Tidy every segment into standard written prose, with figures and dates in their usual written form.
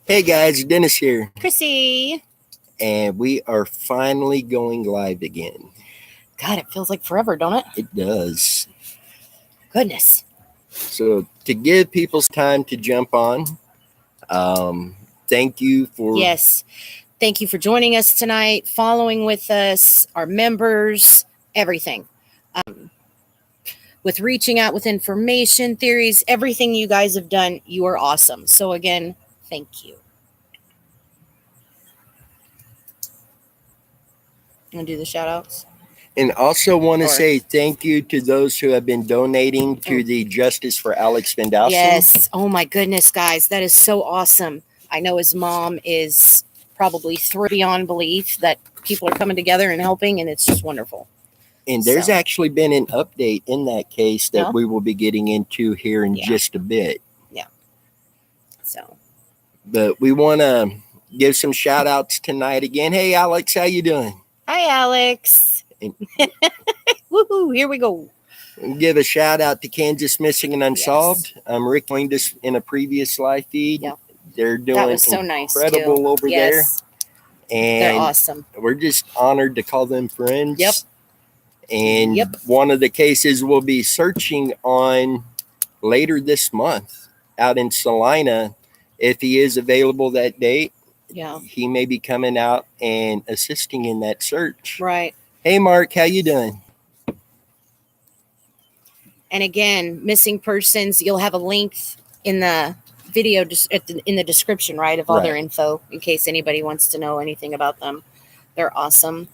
Hey guys, Dennis here, Chrissy. and we are finally going live again. God, it feels like forever, don't it? It does. Goodness. So, to give people time to jump on, thank you for. Yes. Thank you for joining us tonight, following with us, our members, everything. With reaching out with information, theories, everything you guys have done, you are awesome. So, again, thank you. You want to do the shout outs? And also want to Or- say thank you to those who have been donating to the Justice for Alex Van Dowson. Yes. Oh, my goodness, guys. That is so awesome. I know his mom is probably thrilled beyond belief that people are coming together and helping, and it's just wonderful. And there's So. actually been an update in that case that Yeah. we will be getting into here in Yeah. just a bit. So, But we want to give some shout outs tonight again. Hey, Alex, how you doing? hi, Alex. Woohoo! Here we go. Give a shout out to Kansas Missing and Unsolved. Rick joined us in a previous live feed. Yeah. They're doing That was so nice, incredible too. over Yes. there. They're And awesome. we're just honored to call them friends. Yep. And Yep. one of the cases we'll be searching on later this month out in Salina. If he is available that date, Yeah. he may be coming out and assisting in that search. Right. Hey, Mark, how you doing? And again, missing persons, you'll have a link in the video in the description, right, of all their Right. info in case anybody wants to know anything about them. They're awesome.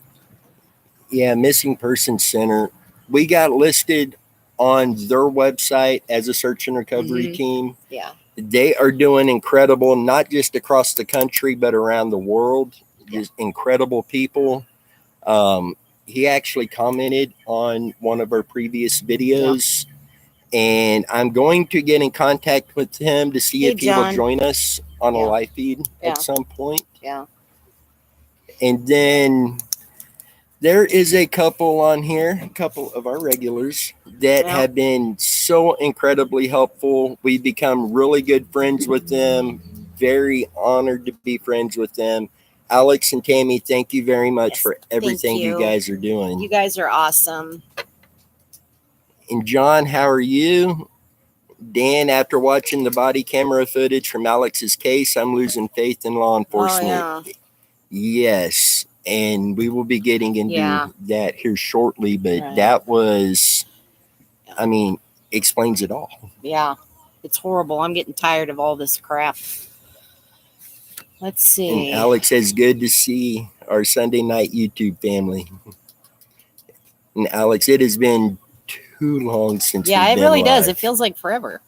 Yeah, Missing Persons Center. We got listed on their website as a search and recovery Mhm. team. Yeah. They are doing incredible, not just across the country, but around the world. Just incredible people. He actually commented on one of our previous videos, and I'm going to get in contact with him to see Hey, if he will John. join us on a Yeah. live feed Yeah. at some point. Yeah. And then there is a couple on here, a couple of our regulars that Yeah. have been so incredibly helpful. We've become really good friends with them. Very honored to be friends with them. Alex and Tammy, thank you very much Yes, for everything you you. guys are doing. You guys are awesome. And John, how are you? Dan, after watching the body camera footage from Alex's case, I'm losing faith in law enforcement. Oh, yeah. Yes. And we will be getting into that here shortly, but Right. that was, I mean, explains it all. Yeah. It's horrible. I'm getting tired of all this crap. Let's see. And Alex says, good to see our Sunday night YouTube family. And Alex, it has been too long since Yeah, we've it been really does. live. It feels like forever.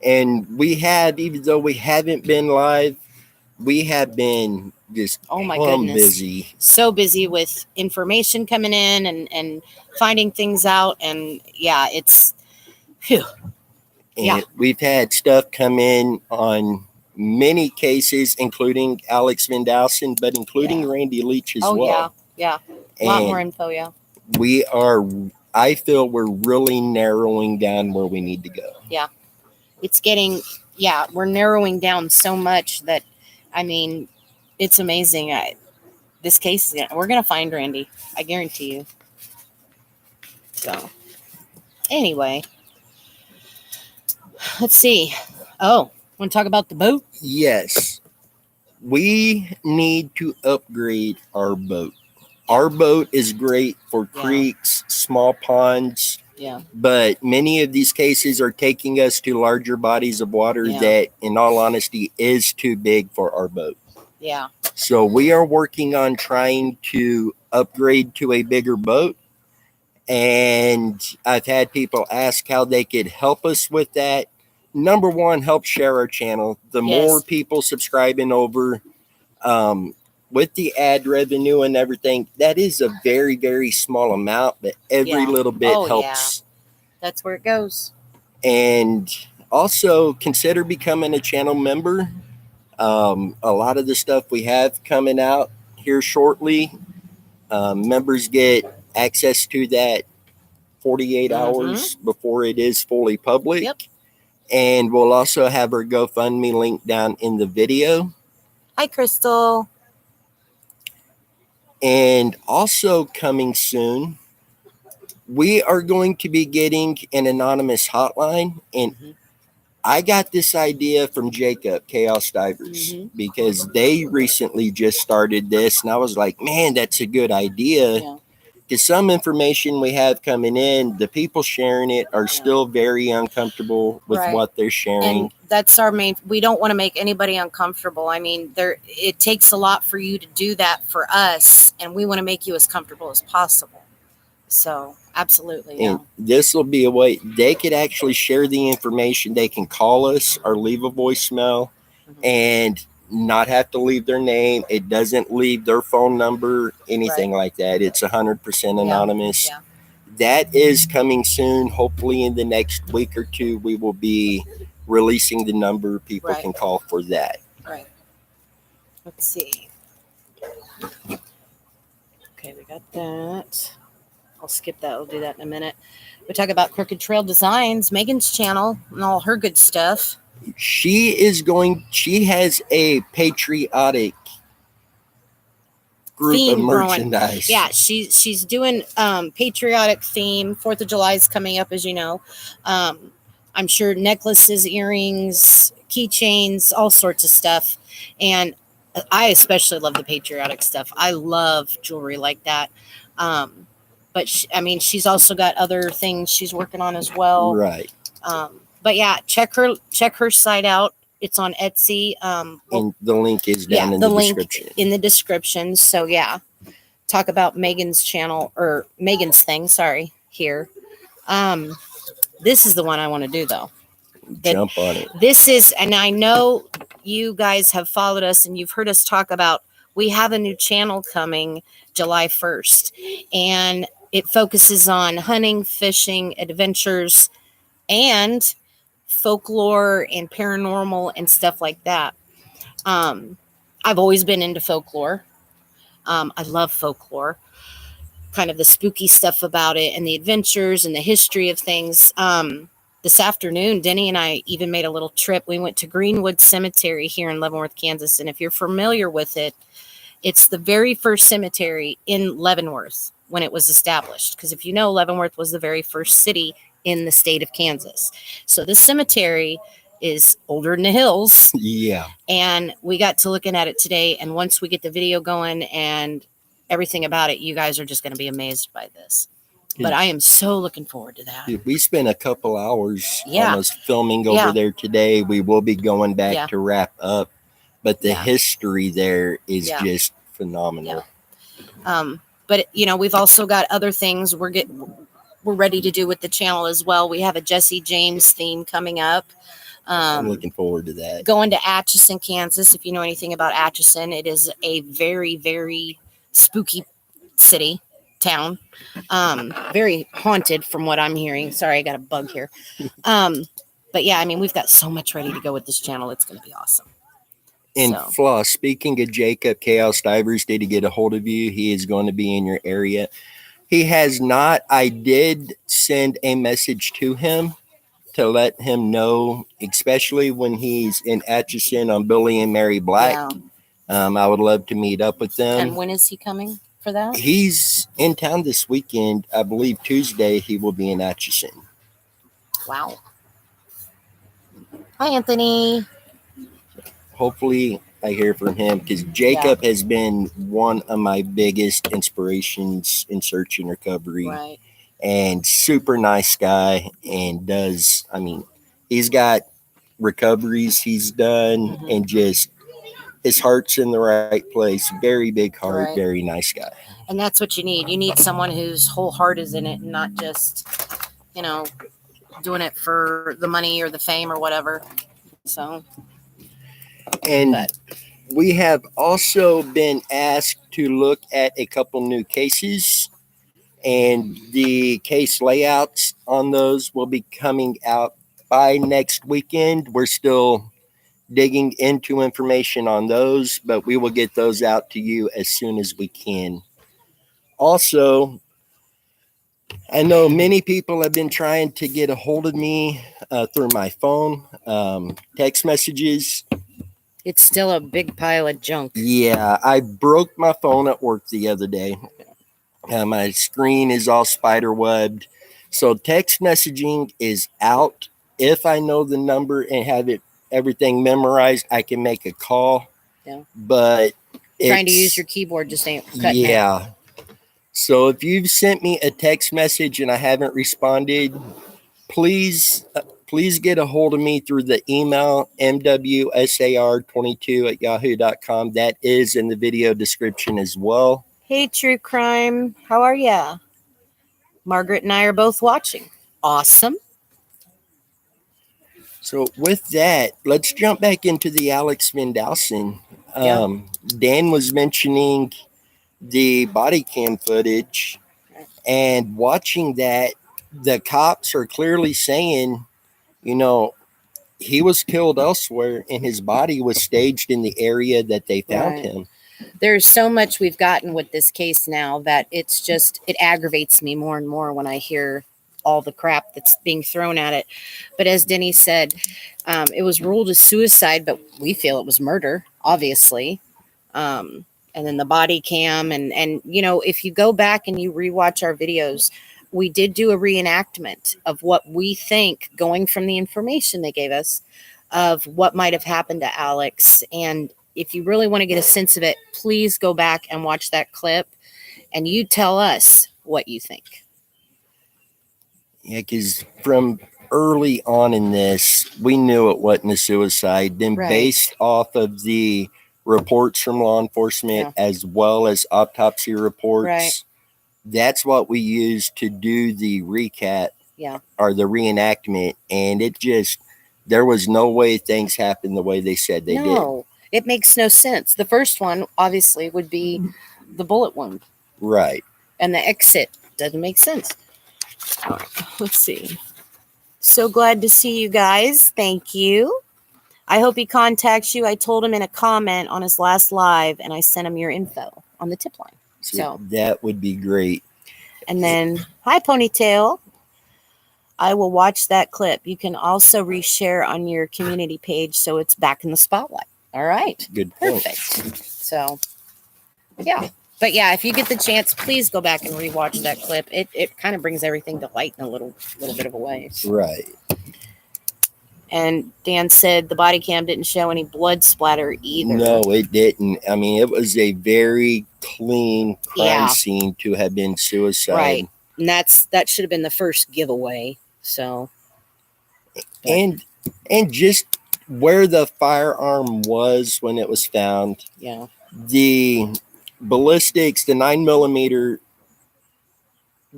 And we have, even though we haven't been live, we have been just Oh my goodness. busy. So busy with information coming in and finding things out. And yeah, it's, phew. And Yeah. we've had stuff come in on many cases, including Alex Van Dowson, but including Yeah. Randy Leach as Oh, well. yeah. A lot And more info, yeah. we are, I feel we're really narrowing down where we need to go. It's getting, we're narrowing down so much that, I mean, it's amazing. This case, we're going to find Randy. I guarantee you. So, anyway, let's see. Oh, want to talk about the boat? Yes, we need to upgrade our boat. Our boat is great for Yeah. creeks, small ponds, Yeah. but many of these cases are taking us to larger bodies of water Yeah. that, in all honesty, is too big for our boat. Yeah. So we are working on trying to upgrade to a bigger boat. And I've had people ask how they could help us with that. Number one, help share our channel. The Yes. more people subscribing over, with the ad revenue and everything, that is a very, very small amount, but every Yeah. little bit Oh, helps. That's where it goes. And also consider becoming a channel member. A lot of the stuff we have coming out here shortly, members get access to that 48 hours before it is fully public. Yep. And we'll also have her GoFundMe link down in the video. Hi, Crystal. And also coming soon, we are going to be getting an anonymous hotline. And I got this idea from Jacob, Chaos Divers, because they recently just started this. And I was like, man, that's a good idea. Yeah. Because some information we have coming in, the people sharing it are still very uncomfortable with Right. what they're sharing. And that's our main, we don't want to make anybody uncomfortable. I mean, it takes a lot for you to do that for us, and we want to make you as comfortable as possible. So absolutely. And this will be a way they could actually share the information. They can call us or leave a voicemail and not have to leave their name. It doesn't leave their phone number, anything like that. It's 100% anonymous. Yeah. That is coming soon. Hopefully in the next week or two, we will be releasing the number. People can call for that. Right. Let's see. Okay, we got that. I'll skip that. We'll do that in a minute. We talk about Crooked Trail Designs, Megan's channel, and all her good stuff. She has a patriotic group theme of merchandise. Yeah, she's doing patriotic theme. 4th of July is coming up, as you know. I'm sure necklaces, earrings, keychains, all sorts of stuff. And I especially love the patriotic stuff. I love jewelry like that. But she's also got other things she's working on as well. Right. But yeah, check her site out. It's on Etsy. And the link is down in the description. In the description. So yeah, talk about Megan's channel or Megan's thing. Sorry, here. This is the one I want to do though. Jump on it. This is, and I know you guys have followed us and you've heard us talk about. We have a new channel coming July 1st, and it focuses on hunting, fishing, adventures, and folklore and paranormal and stuff like that. I've always been into folklore. I love folklore, kind of the spooky stuff about it and the adventures and the history of things. This afternoon, Denny and I even made a little trip. We went to Greenwood Cemetery here in Leavenworth, Kansas. And if you're familiar with it, it's the very first cemetery in Leavenworth when it was established. Because if you know, Leavenworth was the very first city in the state of Kansas. So this cemetery is older than the hills. Yeah. And we got to looking at it today. And once we get the video going and everything about it, you guys are just going to be amazed by this. But I am so looking forward to that. We spent a couple hours almost filming over there today. We will be going back to wrap up. But the history there is just phenomenal. But, we've also got other things we're ready to do with the channel as well. We have a Jesse James theme coming up. I'm looking forward to that. Going to Atchison, Kansas. If you know anything about Atchison, it is a very, very spooky town. Very haunted from what I'm hearing. Sorry, I got a bug here. But yeah, we've got so much ready to go with this channel. It's going to be awesome. And Floss, speaking of Jacob, Chaos Divers did get a hold of you. He is going to be in your area. He has not. I did send a message to him to let him know, especially when he's in Atchison on Billy and Mary Black. I would love to meet up with them. And when is he coming for that? He's in town this weekend. I believe Tuesday he will be in Atchison. Wow. Hi, Anthony. Hopefully I hear from him, because Jacob has been one of my biggest inspirations in search and recovery. Right. And super nice guy, and he's got recoveries he's done, and just his heart's in the right place. Very big heart, very nice guy. And that's what you need. You need someone whose whole heart is in it and not just, doing it for the money or the fame or whatever. So. And we have also been asked to look at a couple new cases, and the case layouts on those will be coming out by next weekend. We're still digging into information on those, but we will get those out to you as soon as we can. Also, I know many people have been trying to get a hold of me through my phone, text messages. It's still a big pile of junk. Yeah, I broke my phone at work the other day. My screen is all spider webbed. So text messaging is out. If I know the number and have everything memorized, I can make a call. Yeah. But Trying to use your keyboard just ain't cutting it. yeah. So if you've sent me a text message and I haven't responded, please get a hold of me through the email mwsar22@yahoo.com. That is in the video description as well. Hey, True Crime. How are ya? Margaret and I are both watching. Awesome. So with that, let's jump back into the Alex Van Dowson. Dan was mentioning the body cam footage, and watching that, the cops are clearly saying, you know, he was killed elsewhere and his body was staged in the area that they found Right. him. There's so much we've gotten with this case now that it's just, it aggravates me more and more when I hear all the crap that's being thrown at it. But as Denny said, it was ruled as suicide, but we feel it was murder, obviously. And then the body cam and you know, if you go back and you rewatch our videos, we did do a reenactment of what we think, going from the information they gave us, of what might have happened to Alex. And if you really want to get a sense of it, please go back and watch that clip and you tell us what you think. Yeah, because from early on in this, we knew it wasn't a suicide. Then Right. based off of the reports from law enforcement as well as autopsy reports, Right. that's what we used to do the recap or the reenactment. And it just, there was no way things happened the way they said they did. No, it makes no sense. The first one, obviously, would be the bullet wound. Right. And the exit doesn't make sense. All right, let's see. So glad to see you guys. Thank you. I hope he contacts you. I told him in a comment on his last live, and I sent him your info on the tip line. So that would be great. And then, hi, Ponytail. I will watch that clip. You can also reshare on your community page so it's back in the spotlight. All right. Good point. Perfect. So, yeah. But yeah, if you get the chance, please go back and rewatch that clip. It kind of brings everything to light in a little bit of a way. So. Right. And Dan said the body cam didn't show any blood splatter either. No, it didn't. I mean, it was a very clean crime scene to have been suicide. Right. And that should have been the first giveaway. So. And just where the firearm was when it was found. Yeah. The ballistics, the 9mm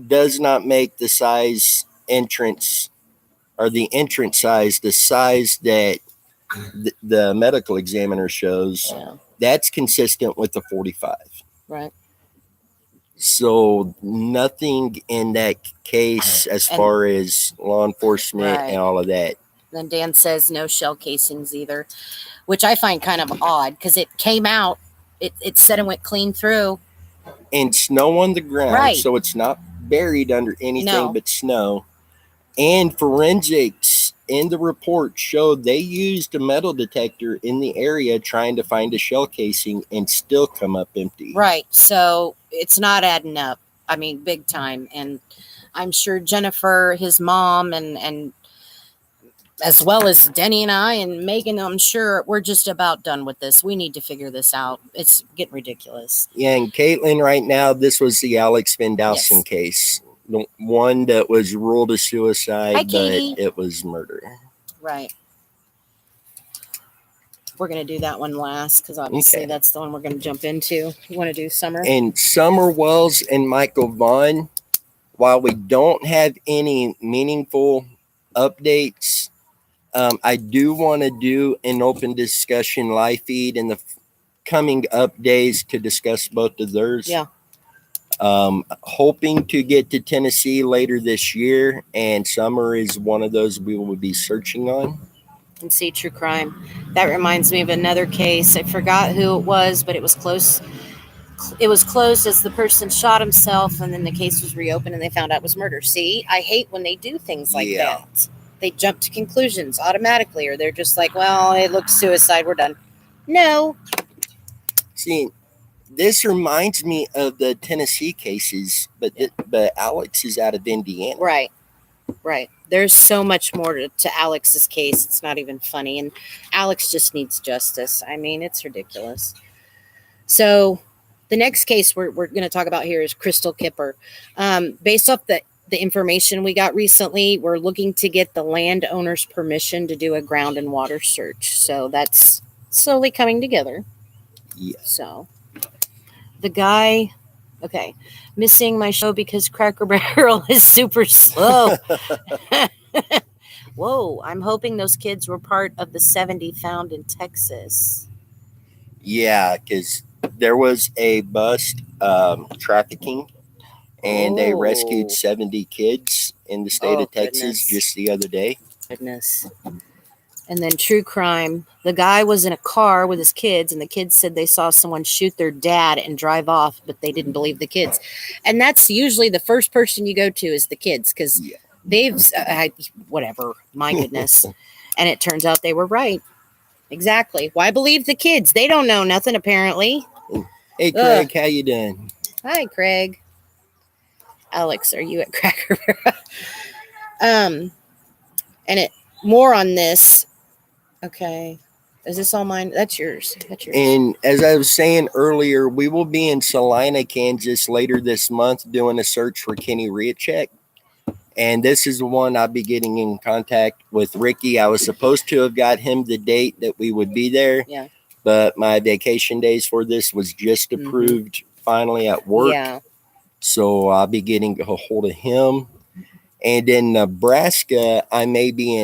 does not make the size entrance or the entrance size, the size that the medical examiner shows. Yeah. That's consistent with the 45. Right. So nothing in that case as far as law enforcement and all of that. Then Dan says no shell casings either, which I find kind of odd because it came out, it said it went clean through. And snow on the ground, right. So it's not buried under anything but snow. And forensics in the report showed they used a metal detector in the area trying to find a shell casing and still come up empty. Right. So it's not adding up. I mean, big time. And I'm sure Jennifer, his mom, and as well as Denny and I and Megan, I'm sure we're just about done with this. We need to figure this out. It's getting ridiculous. Yeah, and Caitlin, right now, this was the Alex Van Dowson case. The one that was ruled a suicide, but it was murder. Right. We're going to do that one last because obviously that's the one we're going to jump into. You want to do Summer? And Summer Wells and Michael Vaughn, while we don't have any meaningful updates, I do want to do an open discussion live feed in the coming up days to discuss both of theirs. Yeah. Hoping to get to Tennessee later this year, and Summer is one of those we will be searching on. And see true crime. That reminds me of another case. I forgot who it was, but it was close. It was closed as the person shot himself, and then the case was reopened, and they found out it was murder. See, I hate when they do things like that. they jump to conclusions automatically, or they're just like, well, it looks suicide, we're done. No. See, this reminds me of the Tennessee cases, but but Alex is out of Indiana. Right. There's so much more to Alex's case. It's not even funny. And Alex just needs justice. I mean, it's ridiculous. So the next case we're going to talk about here is Crystal Kipper. Based off the information we got recently, we're looking to get the landowner's permission to do a ground and water search. So that's slowly coming together. Yeah. So the guy, okay, missing my show because Cracker Barrel is super slow. Whoa, I'm hoping those kids were part of the 70 found in Texas. Yeah, because there was a bust trafficking, and they rescued Oh. 70 kids in the state Oh, of Texas goodness. just the other day. Goodness. And then true crime. The guy was in a car with his kids, and the kids said they saw someone shoot their dad and drive off, but they didn't believe the kids. And that's usually the first person you go to is the kids, because Yeah. they've, whatever, my goodness. And it turns out they were right. Exactly. Why believe the kids? They don't know nothing, apparently. Hey, Craig, how you doing? Hi, Craig. Alex, are you at Cracker Barrel? And it more on this. Okay. Is this all mine? That's yours. And as I was saying earlier, we will be in Salina, Kansas later this month doing a search for Kenny Riachek. And this is the one I'll be getting in contact with Ricky. I was supposed to have got him the date that we would be there. Yeah. But my vacation days for this was just approved finally at work. Yeah. So I'll be getting a hold of him. And in Nebraska, I may be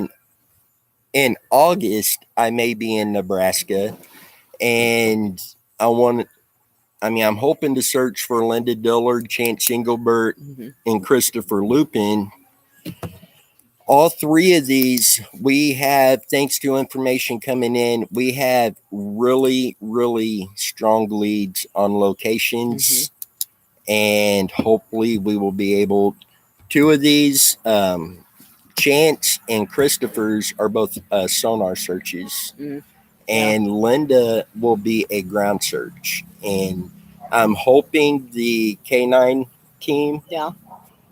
in August, I may be in Nebraska. And I'm hoping to search for Linda Dillard, Chance Engelbert, and Christopher Lupin. All three of these, we have, thanks to information coming in, we have really, really strong leads on locations. And hopefully we will be able, two of these, Chance and Christopher's are both sonar searches. And Linda will be a ground search. And I'm hoping the K9 team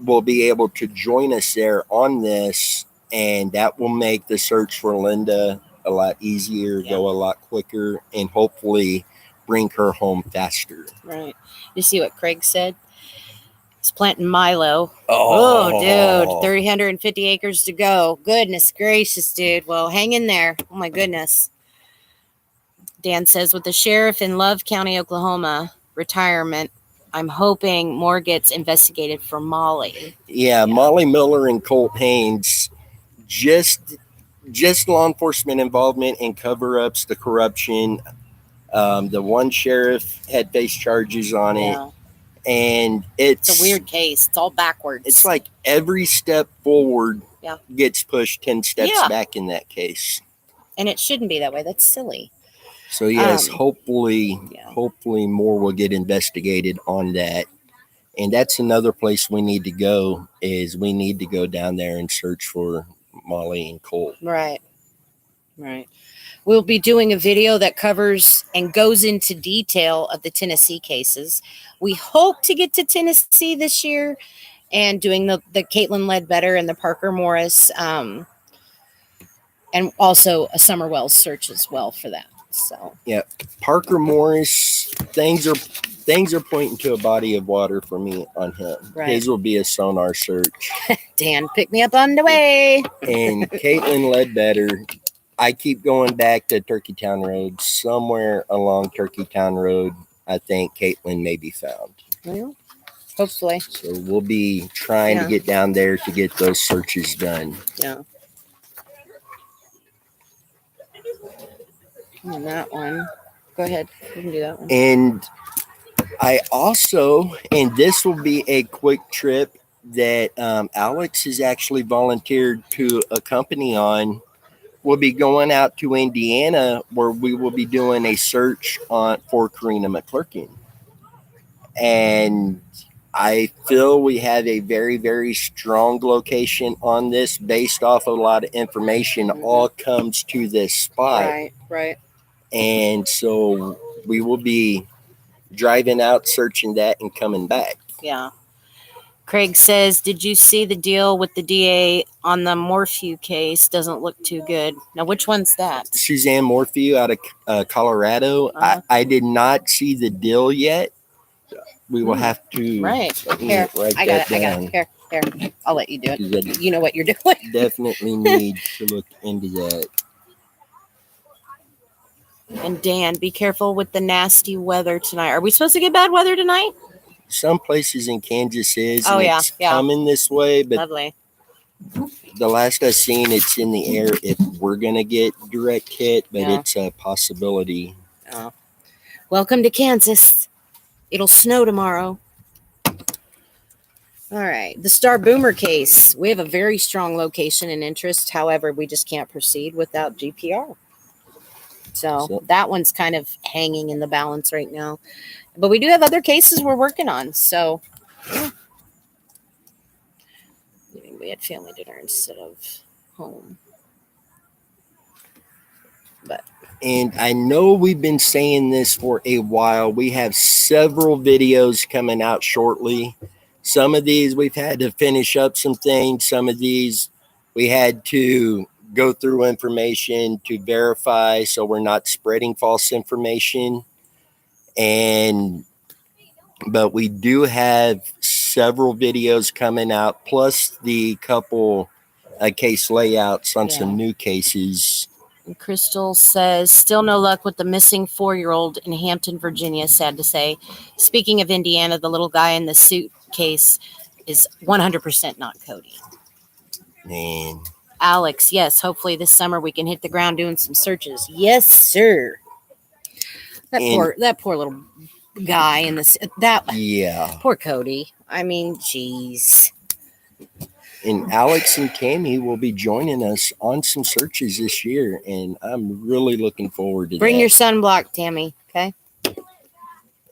will be able to join us there on this. And that will make the search for Linda a lot easier, go a lot quicker, and hopefully bring her home faster. Right. You see what Craig said? He's planting Milo. Oh, dude. 350 acres to go. Goodness gracious, dude. Well, hang in there. Oh, my goodness. Dan says, with the sheriff in Love County, Oklahoma, retirement, I'm hoping more gets investigated for Molly. Yeah, Molly Miller and Colt Haynes, just law enforcement involvement in cover-ups, the corruption. The one sheriff had faced charges on it. And it's a weird case. It's all backwards. It's like every step forward gets pushed 10 steps back in that case. And it shouldn't be that way. That's silly. So yes, hopefully more will get investigated on that. And that's another place we need to go, is we need to go down there and search for Molly and Colt. Right. We'll be doing a video that covers and goes into detail of the Tennessee cases. We hope to get to Tennessee this year and doing the Caitlin Ledbetter and the Parker Morris, and also a Summer Wells search as well for that. So yeah, Parker Morris, things are pointing to a body of water for me on him. Right. His will be a sonar search. Dan, pick me up on the way. And Caitlin Ledbetter, I keep going back to Turkeytown Road. Somewhere along Turkeytown Road, I think Caitlin may be found. Well, hopefully. So we'll be trying to get down there to get those searches done. Yeah. And that one. Go ahead. You can do that one. And I also, and this will be a quick trip that Alex has actually volunteered to accompany on. We'll be going out to Indiana, where we will be doing a search for Karina McClurkin. And I feel we have a very, very strong location on this based off of a lot of information all comes to this spot. Right. And so we will be driving out, searching that, and coming back. Yeah. Craig says, did you see the deal with the DA on the Morphew case? Doesn't look too good. Now, which one's that? Suzanne Morphew out of Colorado. Uh-huh. I did not see the deal yet. We will have to Right. Here. write I got that it. down. Here. I'll let you do it. 'Cause I You know what you're doing. definitely need to look into that. And Dan, be careful with the nasty weather tonight. Are we supposed to get bad weather tonight? Some places in Kansas is, Oh, and yeah, it's yeah. coming this way, but Lovely. the last I've seen, it's in the air if we're going to get direct hit, but Yeah. it's a possibility. Oh. Welcome to Kansas. It'll snow tomorrow. All right. The Star Boomer case. We have a very strong location and interest. However, we just can't proceed without GPR. So that one's kind of hanging in the balance right now. But we do have other cases we're working on. So yeah. We had family dinner instead of home. And I know we've been saying this for a while. We have several videos coming out shortly. Some of these we've had to finish up some things. Some of these we had to go through information to verify so we're not spreading false information. But we do have several videos coming out, plus the couple case layouts on some new cases. And Crystal says, still no luck with the missing 4-year-old in Hampton, Virginia, sad to say. Speaking of Indiana, the little guy in the suitcase is 100% not Cody. Man. Alex, yes, hopefully this summer we can hit the ground doing some searches. Yes, sir. That poor little guy in the poor Cody. I mean, geez. And Alex and Tammy will be joining us on some searches this year, and I'm really looking forward to Bring that. your sunblock, Tammy, okay?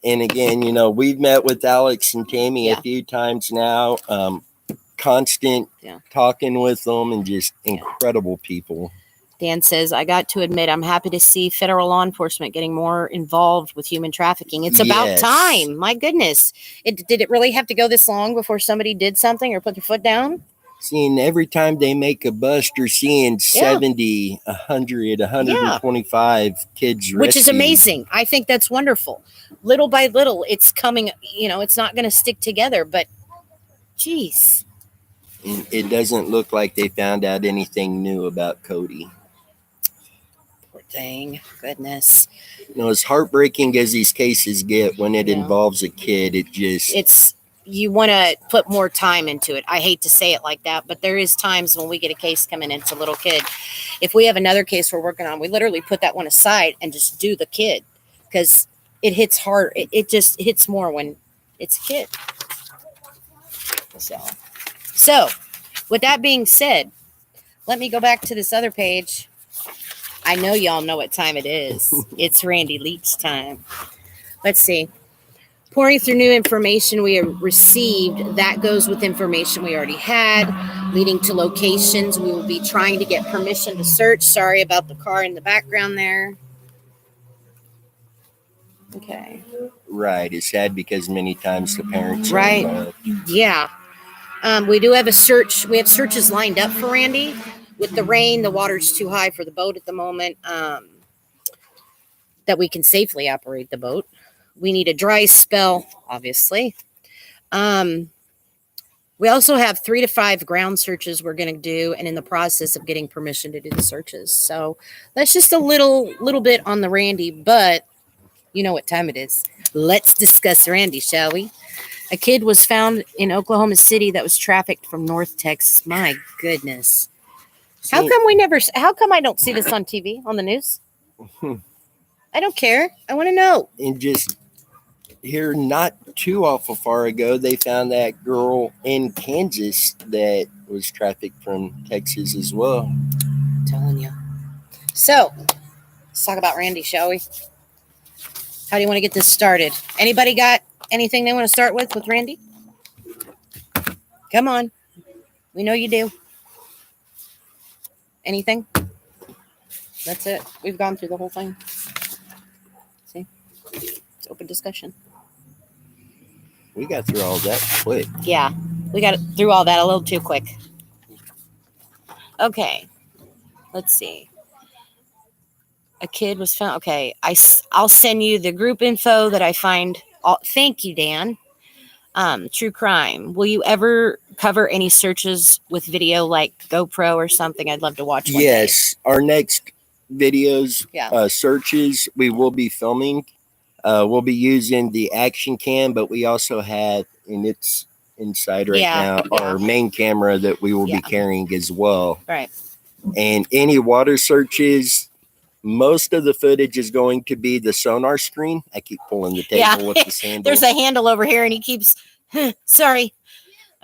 And again, we've met with Alex and Tammy a few times now. Constant talking with them, and just incredible people. Dan says, I got to admit, I'm happy to see federal law enforcement getting more involved with human trafficking. It's about time. My goodness. Did it really have to go this long before somebody did something or put their foot down? Seeing every time they make a bust, you're seeing 70, 100, 125 kids rescued. Which is amazing. I think that's wonderful. Little by little, it's coming, it's not going to stick together, but geez. It doesn't look like they found out anything new about Cody. Poor thing. Goodness. As heartbreaking as these cases get when it involves a kid, you want to put more time into it. I hate to say it like that, but there is times when we get a case coming in, it's a little kid. If we have another case we're working on, we literally put that one aside and just do the kid because it hits hard. It just hits more when it's a kid. So with that being said, let me go back to this other page. I know y'all know what time it is. It's Randy Leach time. Let's see. Pouring through new information we have received, that goes with information we already had, leading to locations. We will be trying to get permission to search. Sorry about the car in the background there. Okay. Right. It's sad because many times the parents are involved. Yeah. We do have a search. We have searches lined up for Randy. With the rain, the water's too high for the boat at the moment, that we can safely operate the boat. We need a dry spell, obviously. We also have 3 to 5 ground searches we're going to do, and in the process of getting permission to do the searches. So that's just a little bit on the Randy, but you know what time it is. Let's discuss Randy, shall we? A kid was found in Oklahoma City that was trafficked from North Texas. My goodness. How come I don't see this on TV, on the news? I don't care. I want to know. And just here, not too awful far ago, they found that girl in Kansas that was trafficked from Texas as well. I'm telling you. So, let's talk about Randy, shall we? How do you want to get this started? Anybody got anything they want to start with Randy? Come on. We know you do. Anything? That's it. We've gone through the whole thing. See? It's open discussion. We got through all that quick. Yeah. We got through all that a little too quick. Okay. Let's see. A kid was found. Okay. I'll send you the group info that I find. Thank you, Dan. True crime. Will you ever cover any searches with video like GoPro or something? I'd love to watch one day. Yes, our next videos, Yeah. searches, we will be filming. We'll be using the action cam, but we also have, and it's inside right now, our main camera that we will be carrying as well. Right. And any water searches, most of the footage is going to be the sonar screen. I keep pulling the table with this handle. There's a handle over here and he keeps, sorry.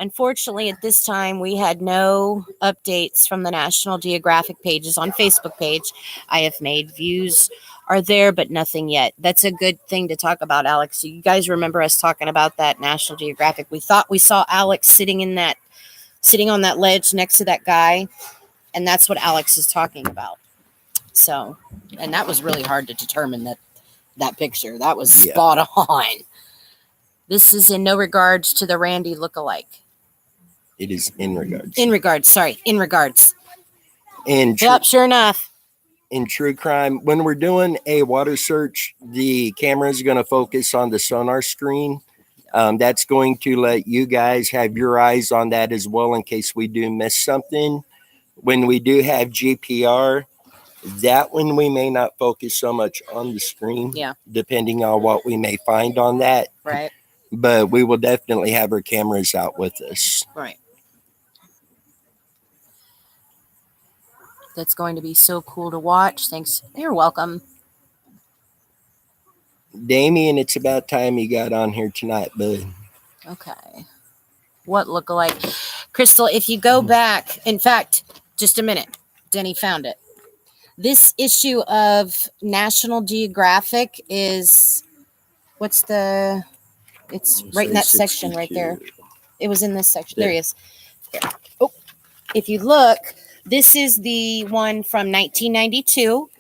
Unfortunately, at this time, we had no updates from the National Geographic pages on Facebook page. I have made views are there, but nothing yet. That's a good thing to talk about, Alex. You guys remember us talking about that National Geographic? We thought we saw Alex sitting on that ledge next to that guy. And that's what Alex is talking about. So, and that was really hard to determine that picture. That was spot on. This is in no regards to the Randy lookalike. It is in regards. In regards. And Yep, sure enough. in true crime, when we're doing a water search, the camera is going to focus on the sonar screen. That's going to let you guys have your eyes on that as well in case we do miss something. When we do have GPR, that one we may not focus so much on the screen, depending on what we may find on that. Right. But we will definitely have our cameras out with us. Right. That's going to be so cool to watch. Thanks. You're welcome. Damien, it's about time you got on here tonight, bud. Okay. What lookalike? Crystal, if you go back, in fact, just a minute. Denny found it. This issue of National Geographic is, it's right in that section right there. It was in this section. There he is. There. Oh, if you look, this is the one from 1992.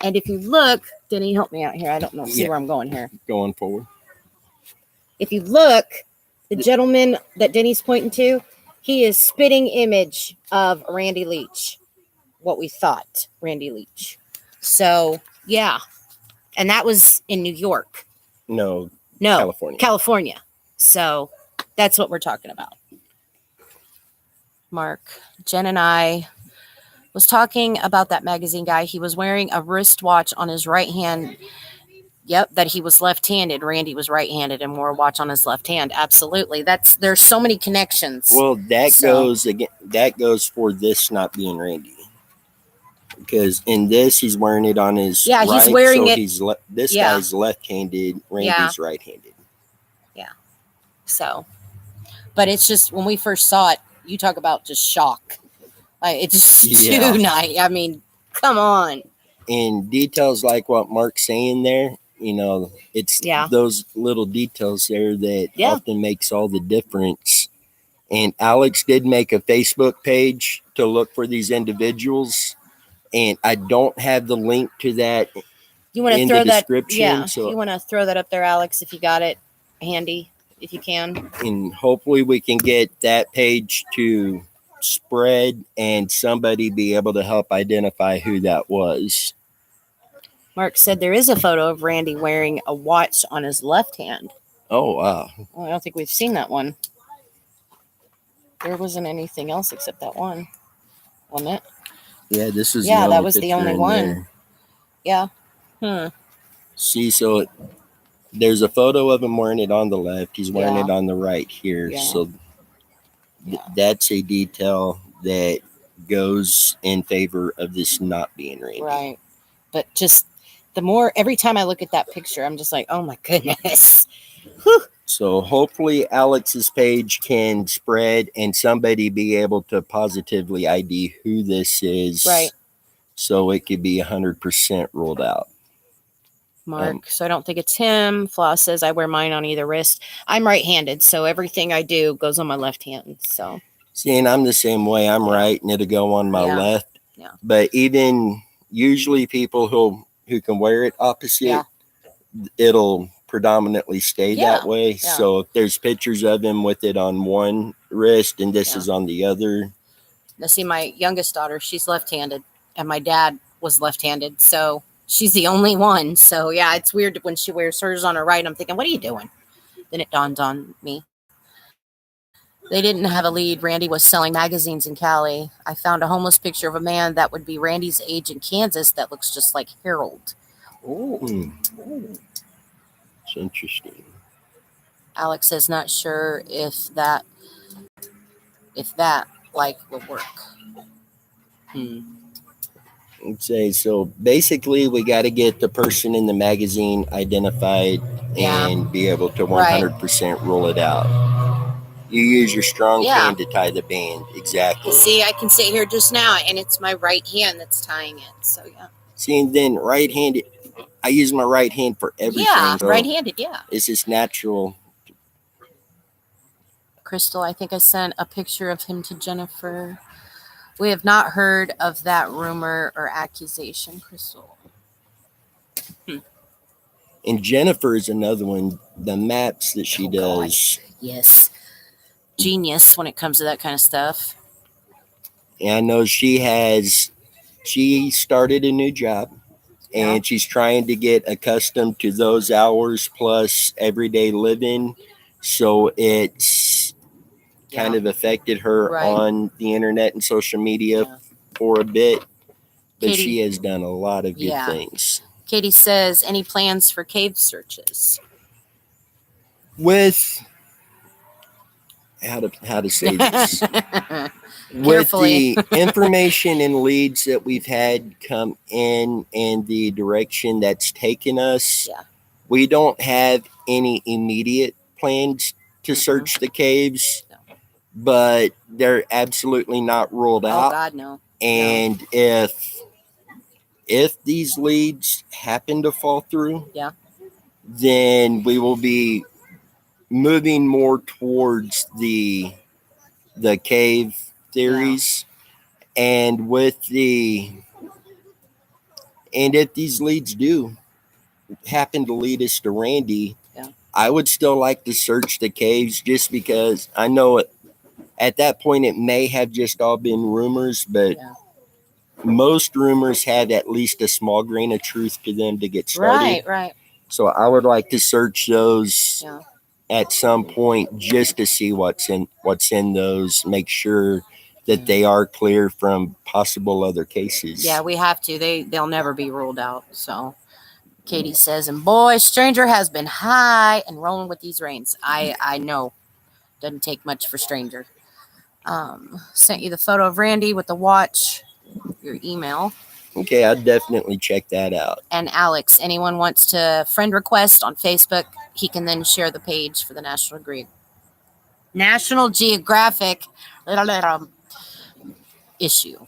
And if you look, Denny, help me out here. I don't know. See where I'm going here. Going forward. If you look, the gentleman that Denny's pointing to, he is spitting image of Randy Leach. What we thought, Randy Leach. So, yeah. And that was in New York. No, California. So, that's what we're talking about. Mark, Jen and I was talking about that magazine guy. He was wearing a wristwatch on his right hand. Yep, that he was left-handed. Randy was right-handed and wore a watch on his left hand. Absolutely. There's so many connections. Well, that goes for this not being Randy. Because in this, he's wearing it on his right. He's wearing it. This guy's left-handed. Randy's right-handed. Yeah. So, but it's just, when we first saw it, you talk about just shock. Like, it's just too nice. I mean, come on. And details like what Mark's saying there, it's those little details there that often makes all the difference. And Alex did make a Facebook page to look for these individuals. And I don't have the link to that you want to in throw the that, description. Yeah, so, you want to throw that up there, Alex, if you got it handy, if you can. And hopefully we can get that page to spread and somebody be able to help identify who that was. Mark said there is a photo of Randy wearing a watch on his left hand. Oh, wow. Well, I don't think we've seen that one. There wasn't anything else except that one, wasn't it? Yeah, this is that was the only one. There. Yeah. See, so there's a photo of him wearing it on the left. He's wearing it on the right here. Yeah. So that's a detail that goes in favor of this not being Randy. Right. But just every time I look at that picture, I'm just like, oh my goodness. Whew. So hopefully Alex's page can spread and somebody be able to positively ID who this is. Right. So it could be 100% ruled out. Mark. So I don't think it's him. Flaw says I wear mine on either wrist. I'm right-handed, so everything I do goes on my left hand. So See, and I'm the same way. I'm right, and it'll go on my Yeah. left. Yeah. But even usually people who can wear it opposite, Yeah. it'll predominantly stay Yeah. that way. Yeah. So if there's pictures of him with it on one wrist and this Yeah. is on the other. now see, my youngest daughter, she's left-handed, and my dad was left-handed, so she's the only one. So yeah, it's weird when she wears hers on her right. I'm thinking, what are you doing? Then it dawned on me. They didn't have a lead. Randy was selling magazines in Cali. I found a homeless picture of a man that would be Randy's age in Kansas that looks just like Harold. Ooh. It's interesting. Alex says not sure if that like will work. I'd say so. Basically, we got to get the person in the magazine identified Yeah. and be able to Right. 100% rule it out. You use your strong Yeah. hand to tie the band. Exactly. See, I can sit here just now, and it's my right hand that's tying it. So yeah. See, and then right-handed, I use my right hand for everything. Yeah, so right-handed. Yeah. It's just natural. Crystal, I think I sent a picture of him to Jennifer. We have not heard of that rumor or accusation, Crystal. And Jennifer is another one. The maps that she Oh, God. does. Yes. Genius when it comes to that kind of stuff. And I know she started a new job Yeah. and she's trying to get accustomed to those hours plus everyday living. So it's kind of affected her Right. on the internet and social media Yeah. for a bit. But Katie- she has done a lot of good Yeah. things. Katie says, any plans for cave searches? With how to say this? With Carefully. the information and leads that we've had come in and the direction that's taken us, Yeah. we don't have any immediate plans to search the caves, No. but they're absolutely not ruled Oh, out. God, no. And if these leads happen to fall through, Yeah. then we will be moving more towards the cave theories. And if these leads do happen to lead us to Randy, Yeah. I would still like to search the caves just because I know at that point it may have just all been rumors, but Yeah. most rumors have at least a small grain of truth to them to get started. Right. So I would like to search those Yeah. at some point just to see what's in those, make sure that they are clear from possible other cases. Yeah, we have to. They'll never be ruled out. So Katie says, and boy, Stranger has been high and rolling with these rains. I know. Doesn't take much for Stranger. Sent you the photo of Randy with the watch, your email. Okay, I'll definitely check that out. And Alex, anyone wants to friend request on Facebook, he can then share the page for the National Geographic issue.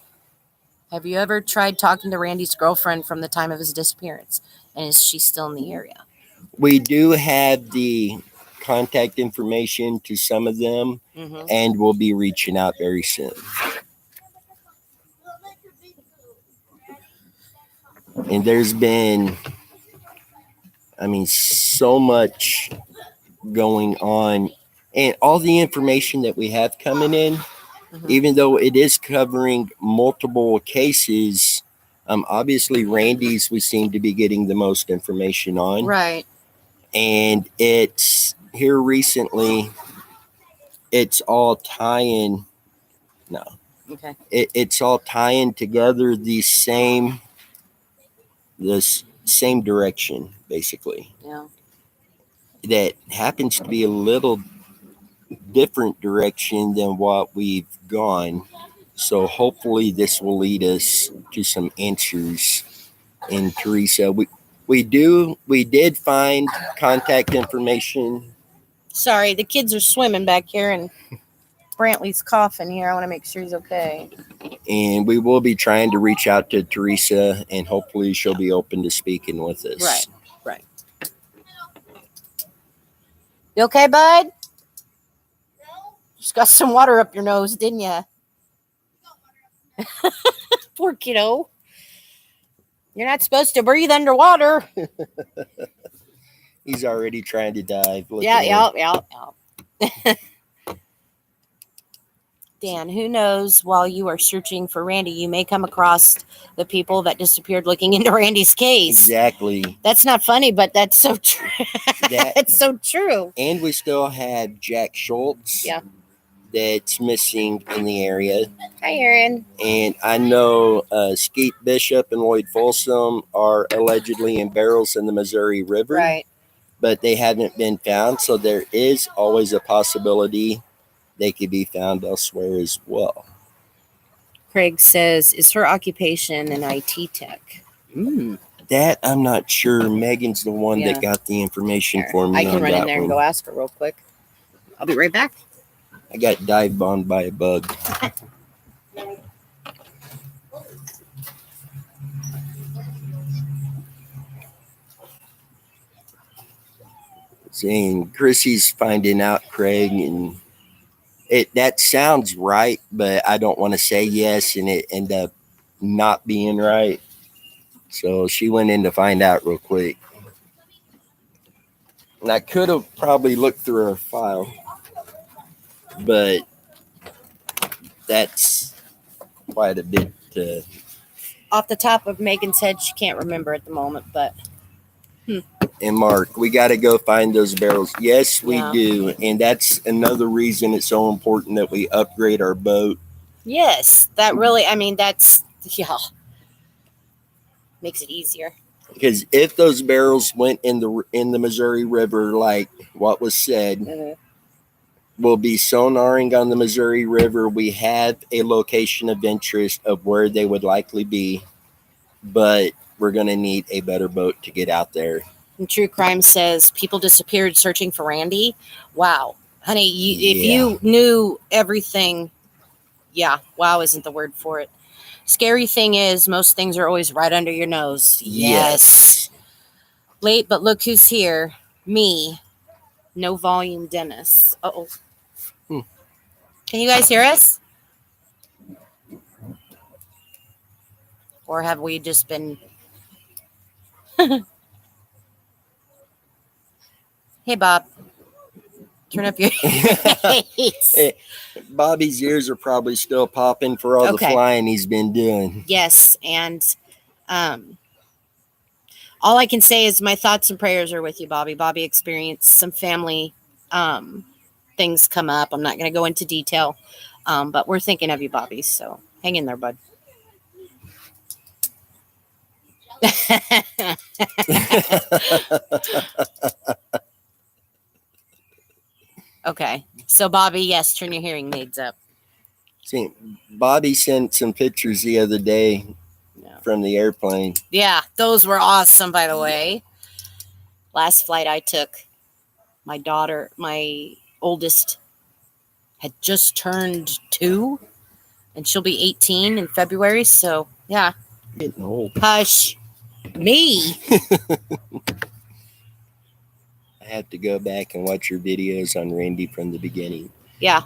Have you ever tried talking to Randy's girlfriend from the time of his disappearance? And is she still in the area? We do have the contact information to some of them, and we'll be reaching out very soon. And there's been, so much going on, and all the information that we have coming in, even though it is covering multiple cases, obviously Randy's we seem to be getting the most information on. Right. And it's here recently, it's all tying. No. Okay. It's all tying together the same direction, basically. Yeah. That happens to be a little different direction than what we've gone. So hopefully this will lead us to some answers. And Teresa, we did find contact information. Sorry, the kids are swimming back here and Brantley's coughing here. I want to make sure he's okay. And we will be trying to reach out to Teresa, and hopefully she'll be open to speaking with us. Right. You okay, bud? Just got some water up your nose, didn't you? Poor kiddo. You're not supposed to breathe underwater. He's already trying to dive. Look Yeah, at him. yeah. Dan, who knows, while you are searching for Randy, you may come across the people that disappeared looking into Randy's case. Exactly. That's not funny, but that's so true. That- It's so true. And we still have Jack Schultz. Yeah. That's missing in the area. Hi, Aaron. And I know Skeet Bishop and Lloyd Folsom are allegedly in barrels in the Missouri River, Right. but they haven't been found. So there is always a possibility they could be found elsewhere as well. Craig says, is her occupation an IT tech? That I'm not sure. Megan's the one Yeah. that got the information Here, for me. I can on run in that there and one. go ask her real quick. I'll be right back. I got dive bombed by a bug. Saying Chrissy's finding out, Craig, and that sounds right, but I don't want to say yes and it end up not being right. So she went in to find out real quick. And I could have probably looked through her file, but that's quite a bit. Off the top of Megan's head, she can't remember at the moment, but And Mark, we got to go find those barrels. Yes, we Yeah. do. And that's another reason it's so important that we upgrade our boat. yes, that really, I mean, that's, yeah, makes it easier. Because if those barrels went in the Missouri River, like what was said, we'll be sonaring on the Missouri River. We have a location of interest of where they would likely be, but we're going to need a better boat to get out there. And True Crime says people disappeared searching for Randy. Wow. Honey, if Yeah. you knew everything, yeah, wow isn't the word for it. Scary thing is, most things are always right under your nose. Yes. Late, but look who's here. Me. No volume, Dennis. Uh-oh. Hmm. Can you guys hear us? Or have we just been... Hey, Bob. Turn up your... Hey, Bobby's ears are probably still popping for all Okay. the flying he's been doing. Yes, and all I can say is my thoughts and prayers are with you, Bobby. Bobby experienced some family things come up. I'm not going to go into detail, but we're thinking of you, Bobby. So hang in there, bud. Okay, so Bobby, yes, turn your hearing aids up. See, Bobby sent some pictures the other day Yeah. from the airplane. Yeah, those were awesome, by the way. Last flight I took, my daughter, my oldest, had just turned 2, and she'll be 18 in February. So, yeah, Getting old. hush. Me? I have to go back and watch your videos on Randy from the beginning. Yeah,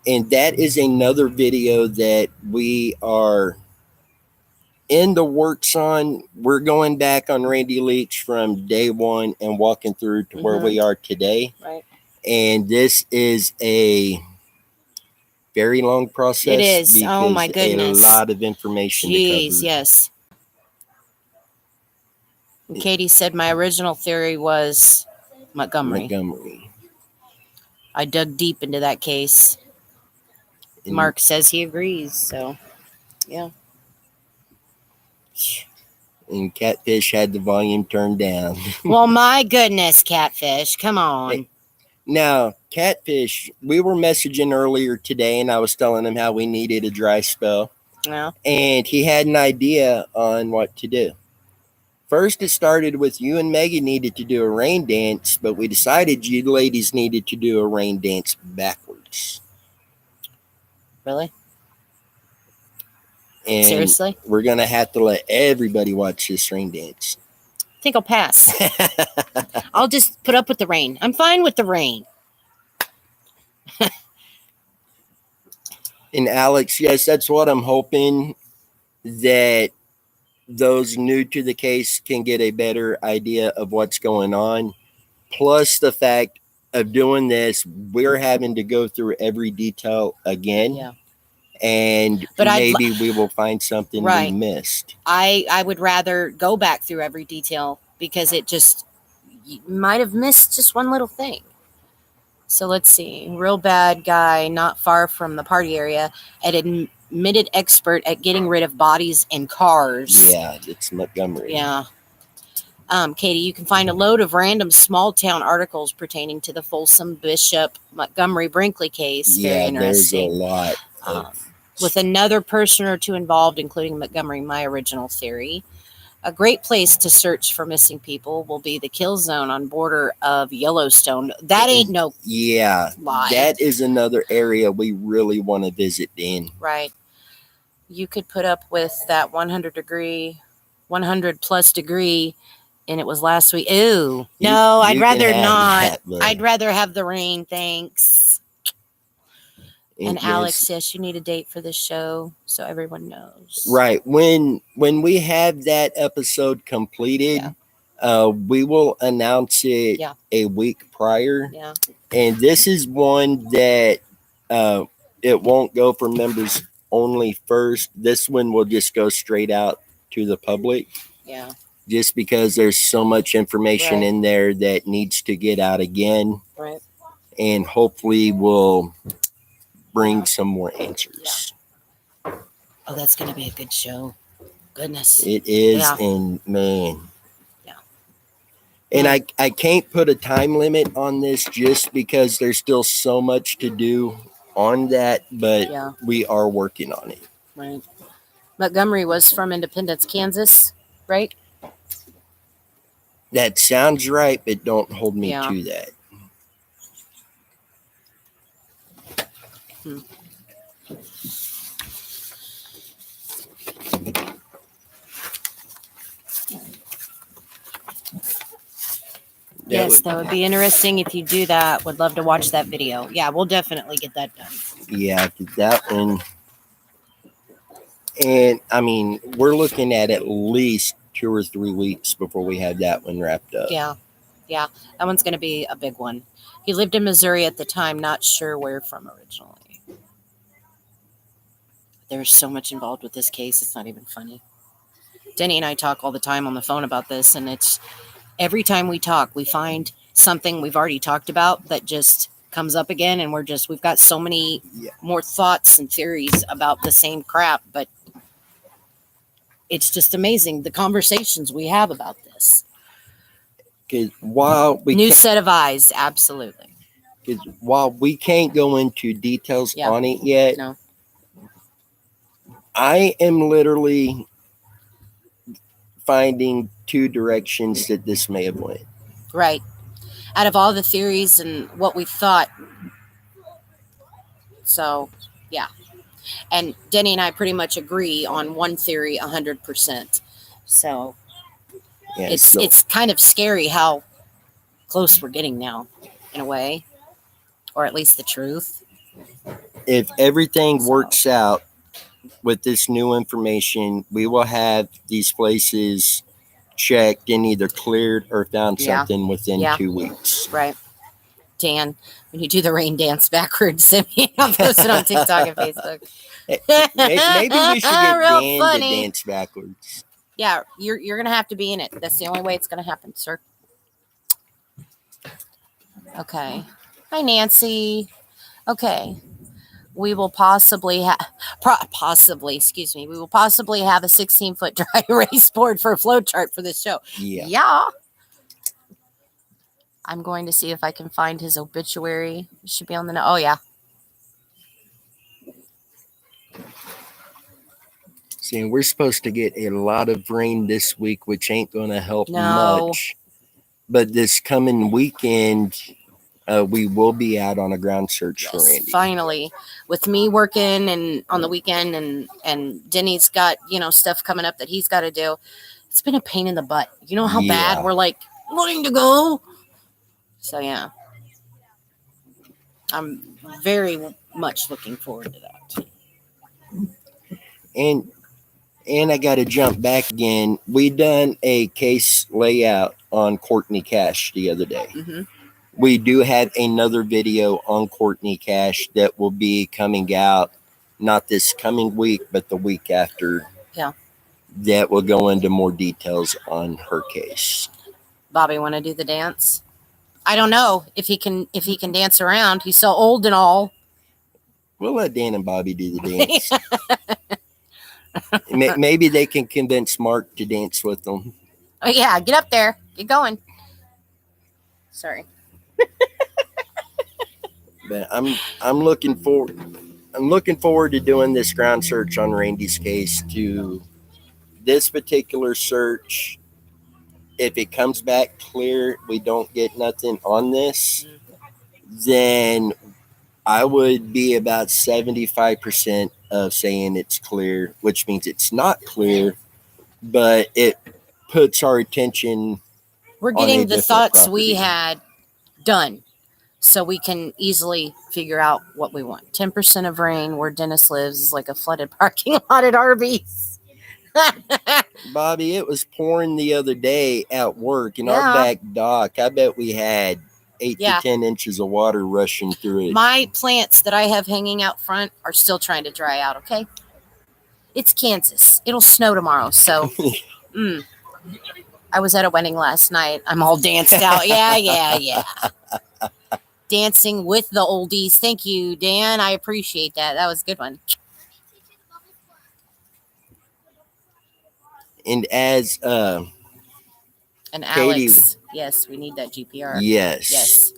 And that is another video that we are in the works on. We're going back on Randy Leach from day one and walking through to where Mhm. we are today. right. And this is a very long process. It is. Oh, my because goodness. A lot of information to Jeez, cover. yes. And Katie said my original theory was Montgomery. Montgomery. I dug deep into that case. And- Mark says he agrees. So, yeah. And Catfish had the volume turned down. Well, my goodness, Catfish. Come on. Hey. Now, Catfish, we were messaging earlier today, and I was telling him how we needed a dry spell. Yeah. And he had an idea on what to do. First, it started with you and Megan needed to do a rain dance, but we decided you ladies needed to do a rain dance backwards. Really? And Seriously? we're going to have to let everybody watch this rain dance. I think I'll pass. I'll just put up with the rain. I'm fine with the rain. And Alex, yes, that's what I'm hoping, that those new to the case can get a better idea of what's going on. Plus, the fact of doing this, we're having to go through every detail again. Yeah. And But maybe we will find something we Right. missed. I would rather go back through every detail because it just, you might have missed just one little thing. So let's see. Real bad guy not far from the party area, an admitted expert at getting rid of bodies and cars. Yeah, it's Montgomery. Yeah. Katie, you can find a load of random small town articles pertaining to the Folsom Bishop Montgomery Brinkley case. Very Yeah, there's a interesting. lot. With another person or two involved, including Montgomery, my original theory. A great place to search for missing people will be the kill zone on border of Yellowstone. That ain't no Yeah, lie. that is another area we really want to visit in. Right. You could put up with that 100 plus degree, and it was last week. Ew. No, I'd You rather can have not. that, but I'd rather have the rain, thanks. And it Alex, is- yes, you need a date for this show so everyone knows. right, when we have that episode completed, we will announce it Yeah. a week prior. Yeah. And this is one that it won't go for members only first. This one will just go straight out to the public, Yeah. just because there's so much information Right. in there that needs to get out again, Right. and hopefully we'll bring some more answers. Oh, that's going to be a good show. Goodness. It is, Yeah. and man. Yeah. And Yeah. I can't put a time limit on this just because there's still so much to do on that, but Yeah. we are working on it. Right. Montgomery was from Independence, Kansas, right? That sounds right, but don't hold me Yeah. to that. Yes, that would be interesting if you do that. Would love to watch that video. Yeah, we'll definitely get that done. Yeah, that one. And I mean, we're looking at least 2 or 3 weeks before we have that one wrapped up. Yeah. Yeah. That one's going to be a big one. He lived in Missouri at the time, not sure where from originally. There's so much involved with this case, it's not even funny. Denny and I talk all the time on the phone about this, and it's every time we talk, we find something we've already talked about that just comes up again, and we've got so many more thoughts and theories about the same crap, but it's just amazing the conversations we have about this. Because while we New can't, set of eyes, absolutely. 'cause while we can't go into details Yeah. on it yet, No. I am literally finding 2 directions that this may have went. Right. Out of all the theories and what we thought. So, yeah. And Denny and I pretty much agree on one theory 100%. So, Yeah, it's kind of scary how close we're getting now, in a way. Or at least the truth. if everything So- works out with this new information, we will have these places checked and either cleared or found Yeah. something within Yeah. 2 weeks. Right. Dan, when you do the rain dance backwards, send me. I'll post it on TikTok and Facebook. Maybe we should get Real Dan funny. to dance backwards. Yeah, you're gonna have to be in it. That's the only way it's gonna happen, sir. Okay. Hi, Nancy. Okay. We will possibly have, we will possibly have a 16-foot dry erase board for a flow chart for this show. Yeah. I'm going to see if I can find his obituary. It should be on the, oh yeah. See, we're supposed to get a lot of rain this week, which ain't going to help No. much. But this coming weekend, we will be out on a ground search for Yes, Randy. finally, with me working and on the weekend, and Denny's got stuff coming up that he's got to do. It's been a pain in the butt. You know how bad Yeah. we're like wanting to go. So yeah. I'm very much looking forward to that. And I got to jump back again. We done a case layout on Courtney Cash the other day. Mm-hmm. We do have another video on Courtney Cash that will be coming out not this coming week, but the week after. Yeah. That will go into more details on her case. Bobby, want to do the dance? I don't know if he can dance around. He's so old and all. We'll let Dan and Bobby do the dance. Maybe they can convince Mark to dance with them. Oh yeah, get up there. Get going. Sorry. But I'm looking forward to doing this ground search on Randy's case. To this particular search, if it comes back clear, we don't get nothing on this, then I would be about 75% of saying it's clear, which means it's not clear, but it puts our attention. We're getting the thoughts we had done, so we can easily figure out what we want. 10% of rain where Dennis lives is like a flooded parking lot at Arby's. Bobby, it was pouring the other day at work in our back dock. I bet we had 8 to 10 inches of water rushing through it. My plants that I have hanging out front are still trying to dry out, okay? It's Kansas. It'll snow tomorrow, so I was at a wedding last night. I'm all danced out. Yeah. Dancing with the oldies. Thank you, Dan. I appreciate that. That was a good one. And as and Katie, Alex, yes, we need that GPR. Yes.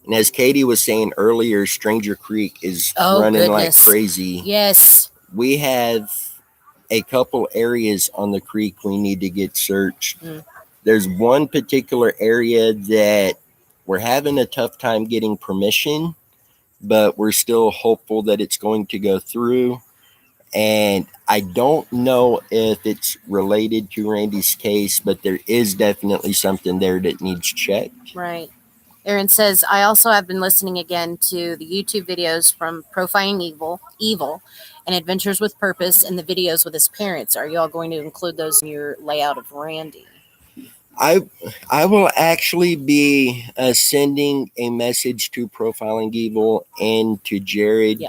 And as Katie was saying earlier, Stranger Creek is running like crazy. Yes. We have a couple areas on the creek we need to get searched. There's one particular area that we're having a tough time getting permission, but we're still hopeful that it's going to go through. And I don't know if it's related to Randy's case, but there is definitely something there that needs checked. Right. Aaron says, I also have been listening again to the YouTube videos from Profiling Evil and Adventures with Purpose and the videos with his parents. Are y'all going to include those in your layout of Randy? I will actually be sending a message to Profiling Evil and to Jared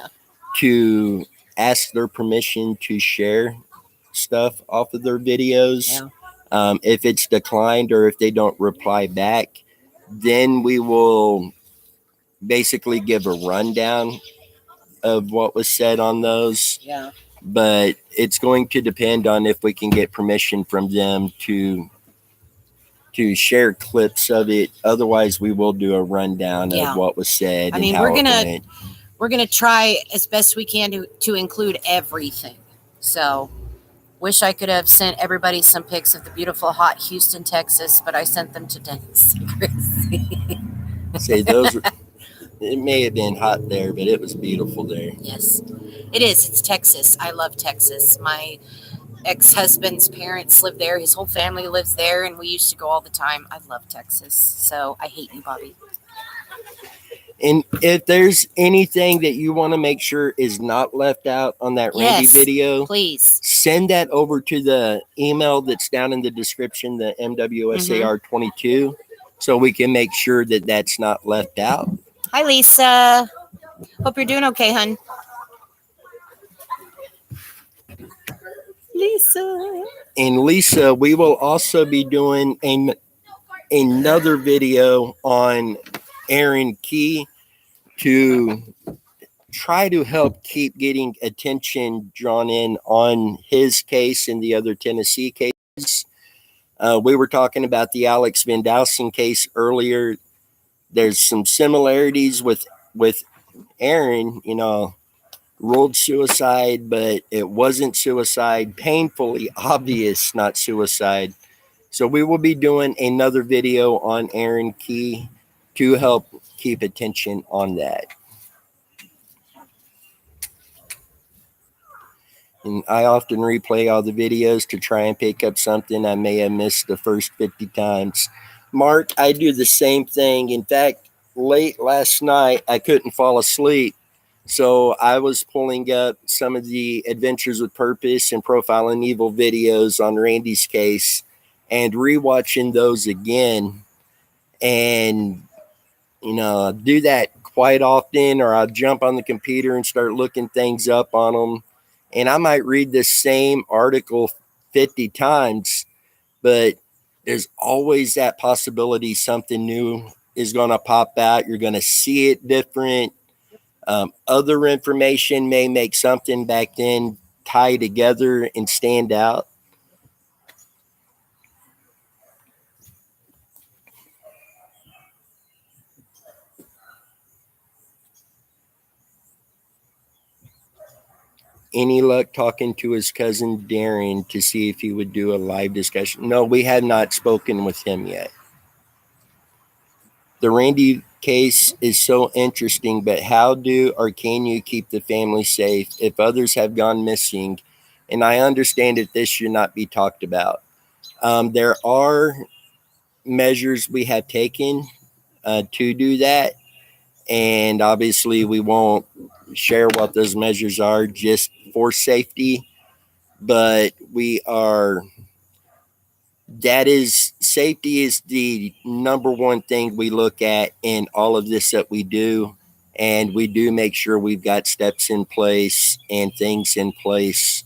to ask their permission to share stuff off of their videos. If it's declined or if they don't reply back, then we will basically give a rundown of what was said on those. But it's going to depend on if we can get permission from them to share clips of it. Otherwise, we will do a rundown of what was said. I mean, we're gonna try as best we can to include everything. So, wish I could have sent everybody some pics of the beautiful, hot Houston, Texas, but I sent them to Dennis and Chrissy. Say those. It may have been hot there, but it was beautiful there. Yes, it is. It's Texas. I love Texas. My ex-husband's parents live there. His whole family lives there, and we used to go all the time. I love Texas. So I hate you, Bobby. And if there's anything that you want to make sure is not left out on that Randy video, please send that over to the email that's down in the description, the MWSAR22, so we can make sure that that's not left out. Hi, Lisa. Hope you're doing okay, hon. Lisa. And Lisa, we will also be doing another video on Aaron Key to try to help keep getting attention drawn in on his case and the other Tennessee cases. We were talking about the Alex Van Dowson case earlier. There's some similarities with Aaron, ruled suicide, but it wasn't suicide, painfully obvious, not suicide. So we will be doing another video on Aaron Key to help keep attention on that. And I often replay all the videos to try and pick up something I may have missed the first 50 times. Mark, I do the same thing. In fact, late last night, I couldn't fall asleep. So I was pulling up some of the Adventures with Purpose and Profiling Evil videos on Randy's case and rewatching those again. And, I do that quite often, or I'll jump on the computer and start looking things up on them. And I might read the same article 50 times, but there's always that possibility something new is going to pop out. You're going to see it different. Other information may make something back then tie together and stand out. Any luck talking to his cousin Darren to see if he would do a live discussion? No, we have not spoken with him yet. The Randy case is so interesting, but how do or can you keep the family safe if others have gone missing? And I understand that this should not be talked about. There are measures we have taken to do that. And obviously, we won't share what those measures are just for safety. But safety is the number one thing we look at in all of this that we do. And we do make sure we've got steps in place and things in place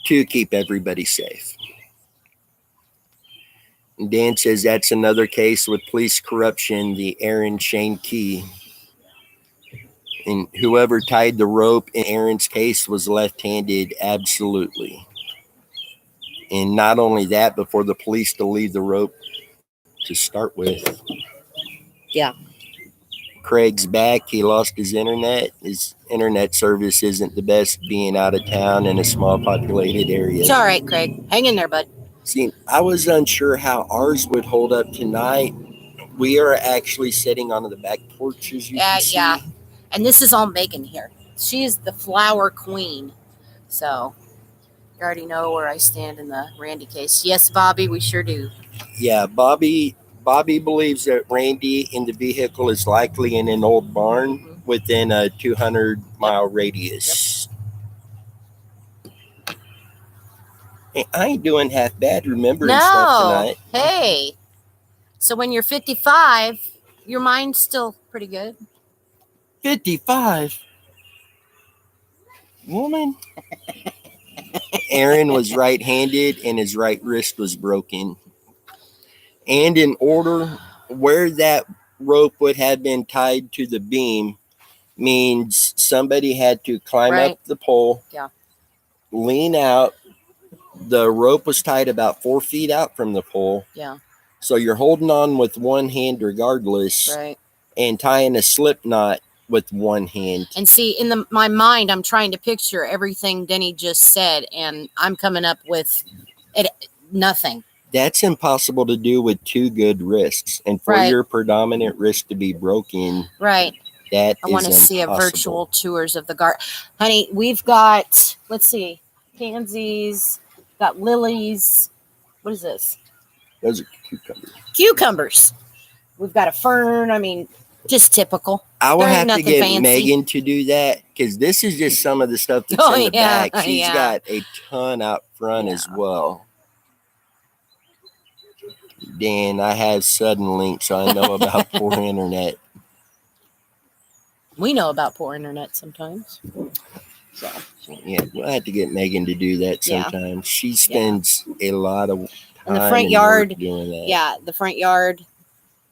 to keep everybody safe. Dan says that's another case with police corruption, the Aaron Shane Key. And whoever tied the rope in Aaron's case was left-handed, absolutely. And not only that, but for the police to leave the rope to start with. Yeah. Craig's back. He lost his internet. His internet service isn't the best being out of town in a small populated area. It's all right, Craig. Hang in there, bud. See, I was unsure how ours would hold up tonight. We are actually sitting on the back porch, as you can see. Yeah. And this is all Megan here. She is the flower queen. So you already know where I stand in the Randy case. Yes, Bobby, we sure do. Yeah, Bobby believes that Randy in the vehicle is likely in an old barn within a 200-mile radius. Hey, I ain't doing half bad remembering stuff tonight. Hey. So when you're 55, your mind's still pretty good. 55? Woman? Aaron was right-handed and his right wrist was broken. And in order where that rope would have been tied to the beam means somebody had to climb up the pole, lean out. The rope was tied about 4 feet out from the pole. Yeah. So you're holding on with one hand regardless. Right. And tying a slip knot with one hand. And see, in my mind, I'm trying to picture everything Denny just said, and I'm coming up with nothing. That's impossible to do with two good wrists. And for your predominant wrist to be broken, that I want to see a virtual tours of the garden. Honey, we've got, let's see, pansies, got lilies. What is this? Those are cucumbers. Cucumbers. We've got a fern. I mean, just typical. I will have to get Megan to do that because this is just some of the stuff that's in the back. She's got a ton out front as well. Dan, I have Suddenlink, so I know about poor internet. We know about poor internet sometimes. So yeah, we'll have to get Megan to do that sometimes. She spends a lot of time in the front yard doing that. Yeah, the front yard.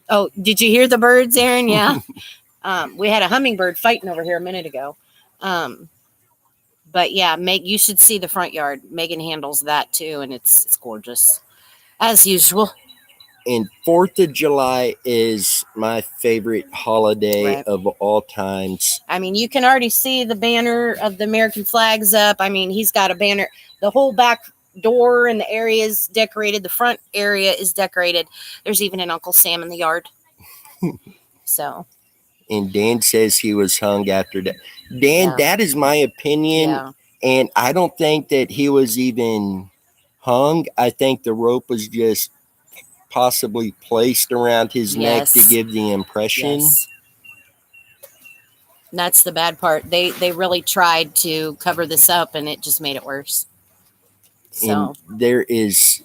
Oh, did you hear the birds, Aaron? Yeah. We had a hummingbird fighting over here a minute ago. But yeah, you should see the front yard. Megan handles that too, and it's gorgeous as usual. And 4th of July is my favorite holiday of all times. I mean, you can already see the banner of the American flags up. I mean, he's got a banner. The whole back door and the area is decorated. The front area is decorated. There's even an Uncle Sam in the yard. So. And Dan says he was hung after that. Dan, that is my opinion. Yeah. And I don't think that he was even hung. I think the rope was just possibly placed around his neck to give the impression. That's the bad part. They really tried to cover this up, and it just made it worse. So And there is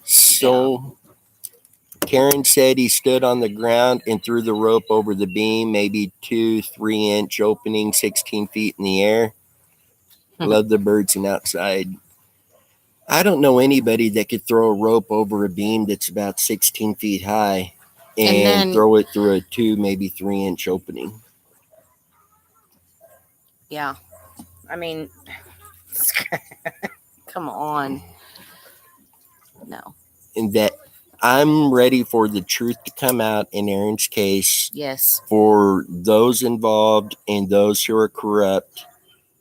Karen said he stood on the ground and threw the rope over the beam, maybe 2-3 inch opening, 16 feet in the air. Love the birds and outside. I don't know anybody that could throw a rope over a beam that's about 16 feet high and then- throw it through a 2, maybe 3 inch opening. yeah, I mean, come on, no. And that I'm ready for the truth to come out in Aaron's case, Yes, for those involved and those who are corrupt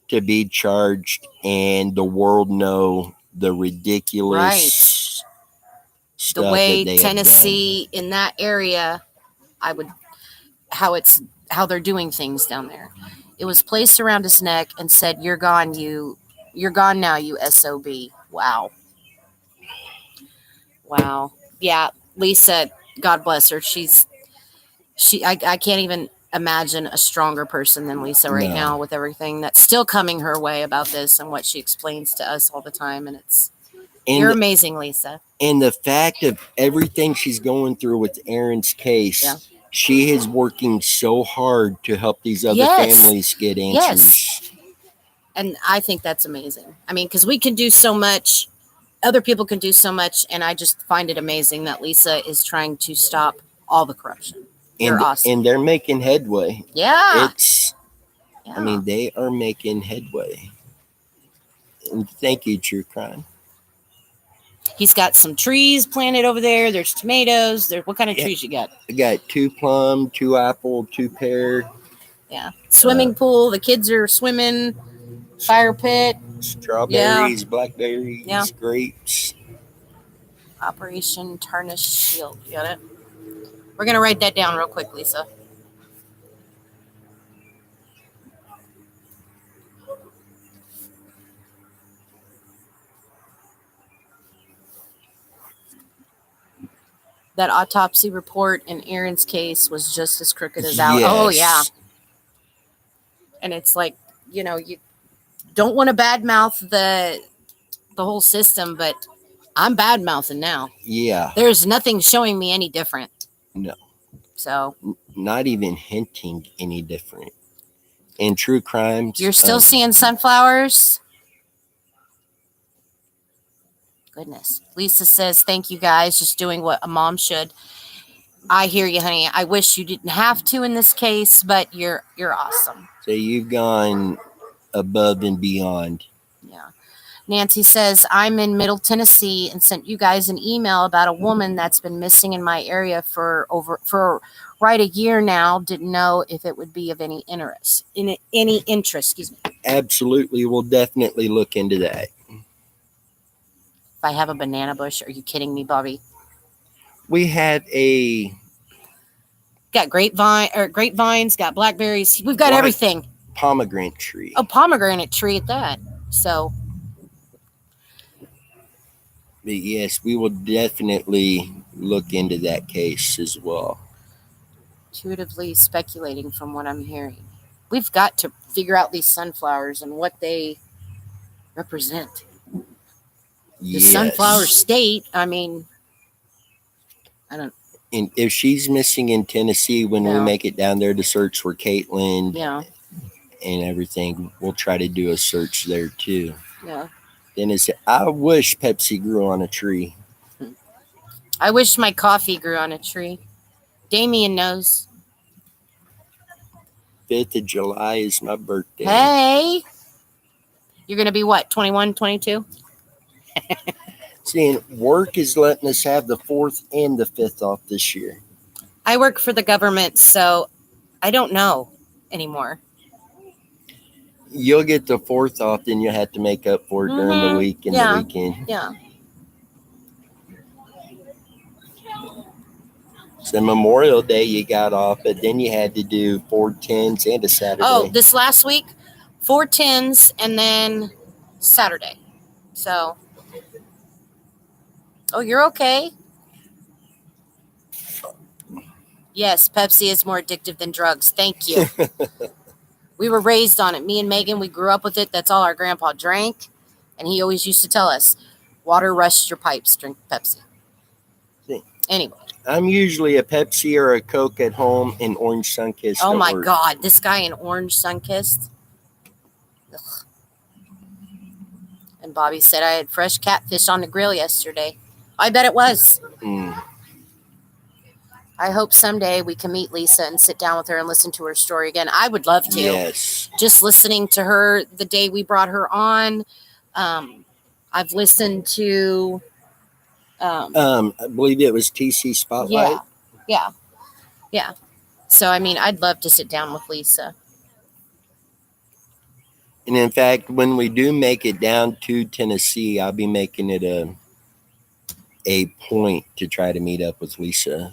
to be charged, and the world know the ridiculous stuff the way that they have Tennessee in that area, how they're doing things down there. It was placed around his neck and said, "You're gone, you're gone now, you SOB." Wow. Yeah, Lisa, God bless her. I can't even imagine a stronger person than Lisa right No. now, with everything that's still coming her way about this and what she explains to us all the time. And you're And, amazing, Lisa. and the fact of everything she's going through with Aaron's case, Yeah. she is working so hard to help these other Yes. families get answers. Yes. And I think that's amazing. I mean, because we can do so much, other people can do so much, and I just find it amazing that Lisa is trying to stop all the corruption. You're awesome. And they're making headway. Yeah. I mean, they are making headway. And thank you, True Crime. He's got some trees planted over there. There's tomatoes. What kind of Yeah. trees you got? I got 2 plum, 2 apple, 2 pear. Yeah. Swimming pool. The kids are swimming. Fire pit. Strawberries, blackberries, Yeah. grapes. Operation Tarnished Shield. You got it? We're going to write that down real quick, Lisa. That autopsy report in Aaron's case was just as crooked as Alex. Yes. Oh, yeah. And it's like, you don't want to badmouth the whole system, but I'm badmouthing now. Yeah. There's nothing showing me any different. No. So Not even hinting any different. In True Crimes. you're still seeing sunflowers? Goodness. Lisa says, "Thank you guys, just doing what a mom should." I hear you, honey. I wish you didn't have to in this case, but you're awesome. So you've gone above and beyond. Yeah. Nancy says, "I'm in Middle Tennessee and sent you guys an email about a woman that's been missing in my area for right a year now. Didn't know if it would be of any interest. Excuse me. Absolutely. We'll definitely look into that. If I have a banana bush, are you kidding me, Bobby? We have Got grapevines, got blackberries. We've got What? everything. pomegranate tree. A pomegranate tree at that. So But yes, we will definitely look into that case as well. intuitively speculating from what I'm hearing. We've got to figure out these sunflowers and what they represent. The Yes. sunflower state, I mean, I don't, And if she's missing in Tennessee, when we Yeah. make it down there to search for Caitlin yeah, and everything, we'll try to do a search there too. yeah. Dennis, I wish Pepsi grew on a tree. I wish my coffee grew on a tree. Damien knows. 5th of July is my birthday. Hey, you're going to be what, 21, 22? Seeing work is letting us have the 4th and the 5th off this year. I work for the government, so I don't know anymore. You'll get the 4th off, then you'll have to make up for it during the week and Yeah. the weekend. Yeah. So Memorial Day you got off, but then you had to do 4/10s and a Saturday. Oh, this last week, 4/10s and then Saturday. So, oh, you're okay. Yes, Pepsi is more addictive than drugs. Thank you. We were raised on it. Me and Megan, we grew up with it. That's all our grandpa drank. And he always used to tell us, water rusts your pipes, drink Pepsi. See. Anyway. I'm usually a Pepsi or a Coke at home and Orange Sunkist. Oh don't my work. God. This guy in orange Sunkist. Ugh. And Bobby said I had fresh catfish on the grill yesterday. I bet it was. Mm. I hope someday we can meet Lisa and sit down with her and listen to her story again. I would love to. Yes. Just listening to her the day we brought her on. I've listened to. I believe it was TC Spotlight. Yeah. So, I mean, I'd love to sit down with Lisa. And in fact, when we do make it down to Tennessee, I'll be making it a point to try to meet up with Lisa.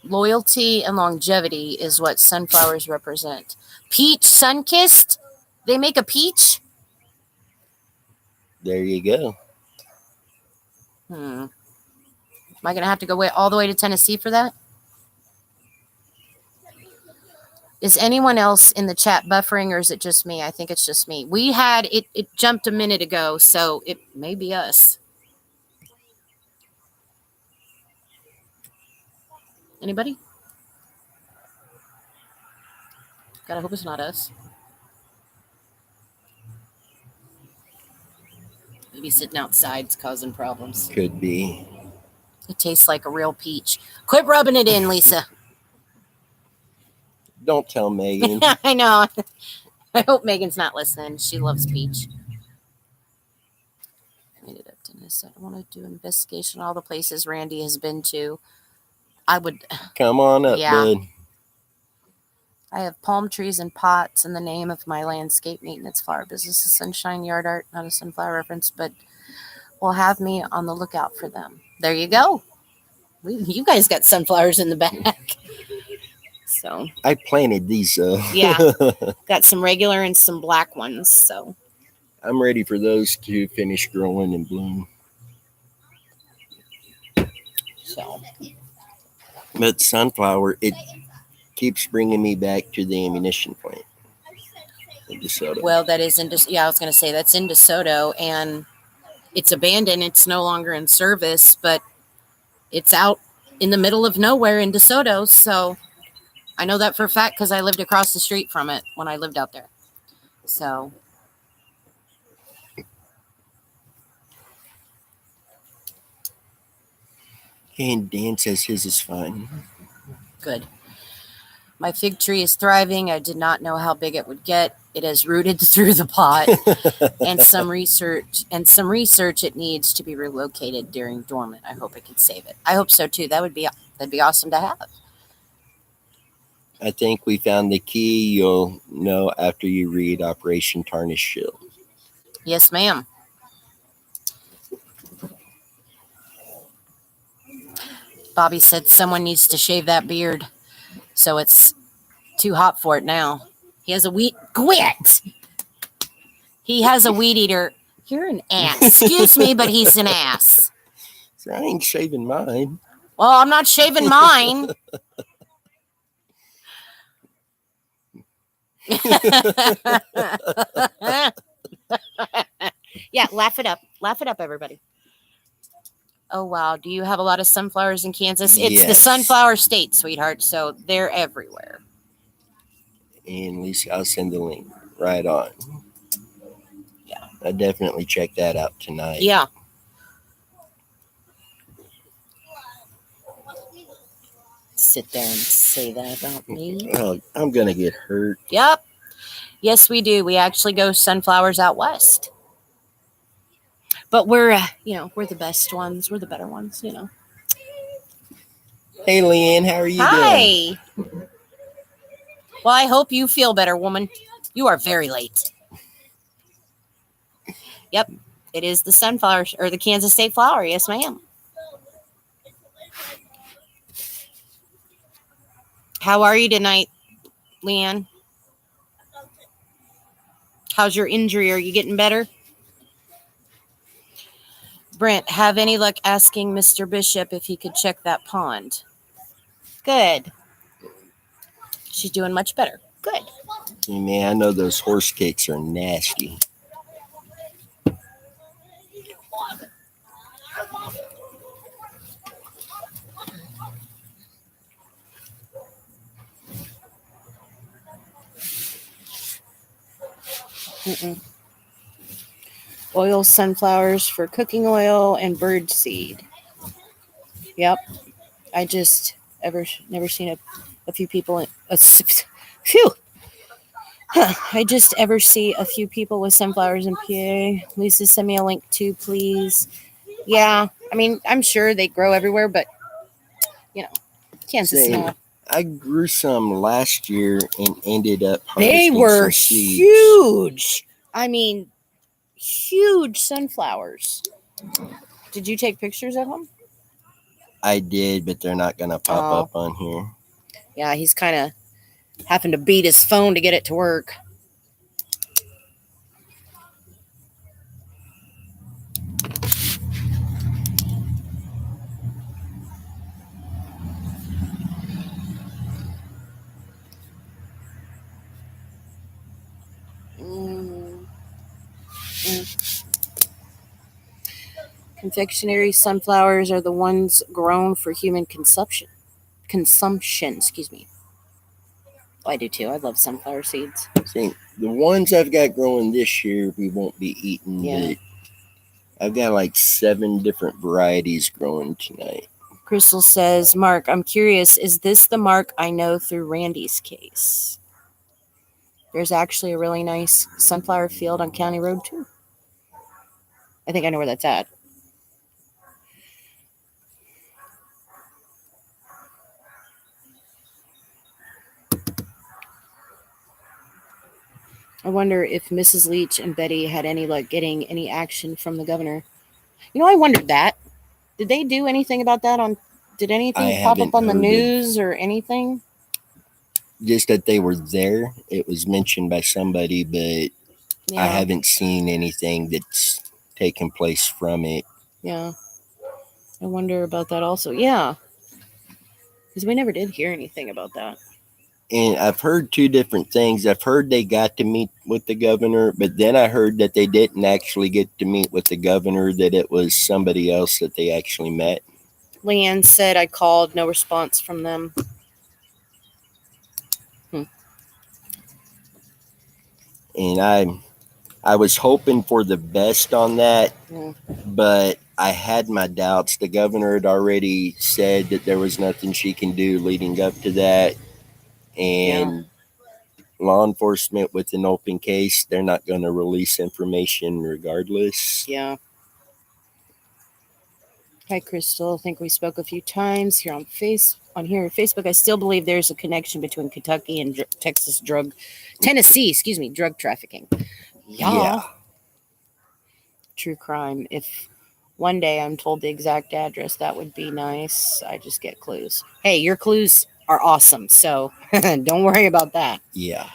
Loyalty and longevity is what sunflowers represent. Peach Sunkist? They make a peach? There you go. Am I going to have to go all the way to Tennessee for that? Is anyone else in the chat buffering, or is it just me? I think it's just me. We had it jumped a minute ago, so it may be us. Anybody? Gotta hope it's not us. Maybe sitting outside's causing problems. Could be. It tastes like a real peach. Quit rubbing it in, Lisa. Don't tell Megan. I know. I hope Megan's not listening. She loves peach. I made it up to this. I want to do an investigation on all the places Randy has been to. I would. Come on up, Yeah. bud. I have palm trees and pots in the name of my landscape maintenance flower business, a sunshine yard art, not a sunflower reference, but will have me on the lookout for them. There you go. You guys got sunflowers in the back. So I planted these. Yeah. Got some regular and some black ones. So I'm ready for those to finish growing and bloom. So. But sunflower, it keeps bringing me back to the ammunition plant in DeSoto. Well, that is in. I was going to say that's in DeSoto, and it's abandoned. It's no longer in service, but it's out in the middle of nowhere in DeSoto. So I know that for a fact because I lived across the street from it when I lived out there. So. And Dan says his is fine. Good. My fig tree is thriving. I did not know how big it would get. It has rooted through the pot, and some research it needs to be relocated during dormant. I hope I can save it. I hope so too. That'd be awesome to have. I think we found the key. You'll know after you read Operation Tarnish Shield. Yes, ma'am. Bobby said someone needs to shave that beard. So it's too hot for it now. He has a quit. He has a weed eater. You're an ass. Excuse me, but he's an ass. So I ain't shaving mine. Well, I'm not shaving mine. Yeah, laugh it up. Laugh it up, everybody. Oh, wow. Do you have a lot of sunflowers in Kansas? It's the Yes. sunflower state, sweetheart. So they're everywhere. And Lisa, I'll send the link right on. Yeah. I'll definitely check that out tonight. Yeah. Sit there and say that about me. Oh, I'm going to get hurt. Yep. Yes, we do. We actually go sunflowers out west. But we're, we're the best ones. We're the better ones, Hey, Leanne, how are you doing? Hi. Well, I hope you feel better, woman. You are very late. Yep. It is the sunflower or the Kansas State flower. Yes, ma'am. How are you tonight, Leanne? How's your injury? Are you getting better? Brent, have any luck asking Mr. Bishop if he could check that pond? Good. She's doing much better. Good. Hey, man, I know those horse cakes are nasty. Mm-mm. Oil sunflowers for cooking oil and bird seed. Yep. I just never seen a few people phew. I just ever see a few people with sunflowers in PA. Lisa, send me a link too, please. Yeah, I mean, I'm sure they grow everywhere, but Kansas Same. small. I grew some last year and ended up They harvesting were some seeds. huge. I mean, huge sunflowers. Did you take pictures of them? I did, but they're not gonna pop Oh. up on here. Yeah, he's kind of having to beat his phone to get it to work. Confectionery sunflowers are the ones grown for human consumption. Excuse me. Oh, I do too. I love sunflower seeds. See, the ones I've got growing this year, we won't be eating. Yeah. But I've got like 7 different varieties growing tonight. Crystal says, Mark, I'm curious, is this the Mark I know through Randy's case? There's actually a really nice sunflower field on County Road too. I think I know where that's at. I wonder if Mrs. Leach and Betty had any luck getting any action from the governor. You know, I wondered that. Did they do anything about that did anything pop up on the news or anything? Just that they were there. It was mentioned by somebody, but Yeah. I haven't seen anything that's taken place from it. Yeah. I wonder about that also. Yeah. Because we never did hear anything about that. And I've heard 2 different things. I've heard they got to meet with the governor, but then I heard that they didn't actually get to meet with the governor, that it was somebody else that they actually met. Leanne said I called, no response from them. And I was hoping for the best on that, but I had my doubts. The governor had already said that there was nothing she can do leading up to that. And law enforcement with an open case, they're not going to release information regardless. Yeah. Hi, Crystal. I think we spoke a few times here on Facebook. I still believe there's a connection between Kentucky and Tennessee, drug trafficking. Yeah. True crime. If one day I'm told the exact address, that would be nice. I just get clues. Hey, your clues are awesome, so don't worry about that. Yeah.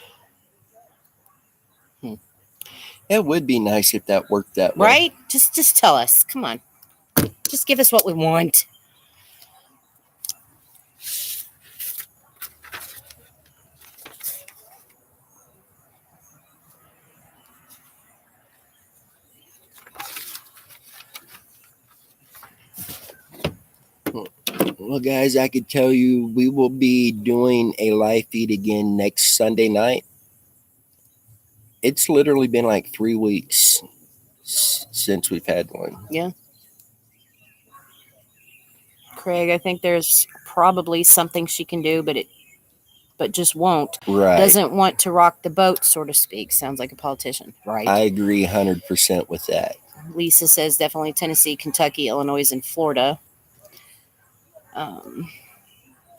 It would be nice if that worked that way. Right? Just tell us. Come on. Just give us what we want. Well, guys, I could tell you we will be doing a live feed again next Sunday night. It's literally been like 3 weeks since we've had one. Yeah. Craig, I think there's probably something she can do, but just won't. Right. Doesn't want to rock the boat, so to speak. Sounds like a politician, right? I agree 100% with that. Lisa says definitely Tennessee, Kentucky, Illinois, and Florida.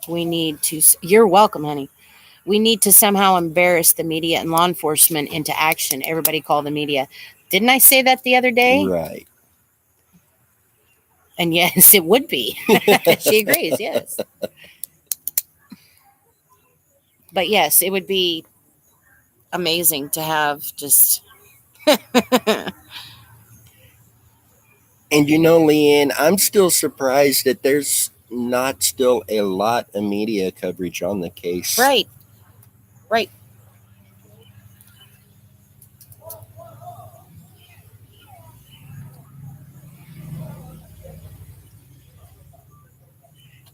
We need to. You're welcome, honey. We need to somehow embarrass the media and law enforcement into action. Everybody call the media. Didn't I say that the other day? Right. And yes, it would be. She agrees, yes. But yes, it would be amazing to have just... And you know, Leanne, I'm still surprised that there's not still a lot of media coverage on the case. Right.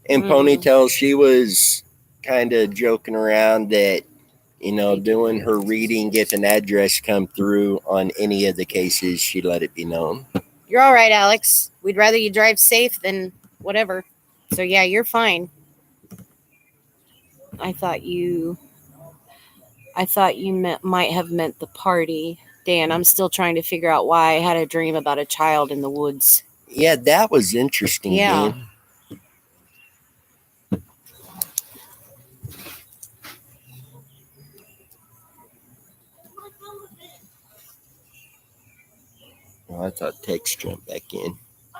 And Mhm. Ponytail, she was kind of joking around that, doing her reading, if an address come through on any of the cases, she let it be known. You're all right, Alex. We'd rather you drive safe than whatever. So yeah, you're fine. I thought you might have meant the party. Dan, I'm still trying to figure out why I had a dream about a child in the woods. Yeah, that was interesting, Yeah. Dan. Well, I thought Tex jumped back in.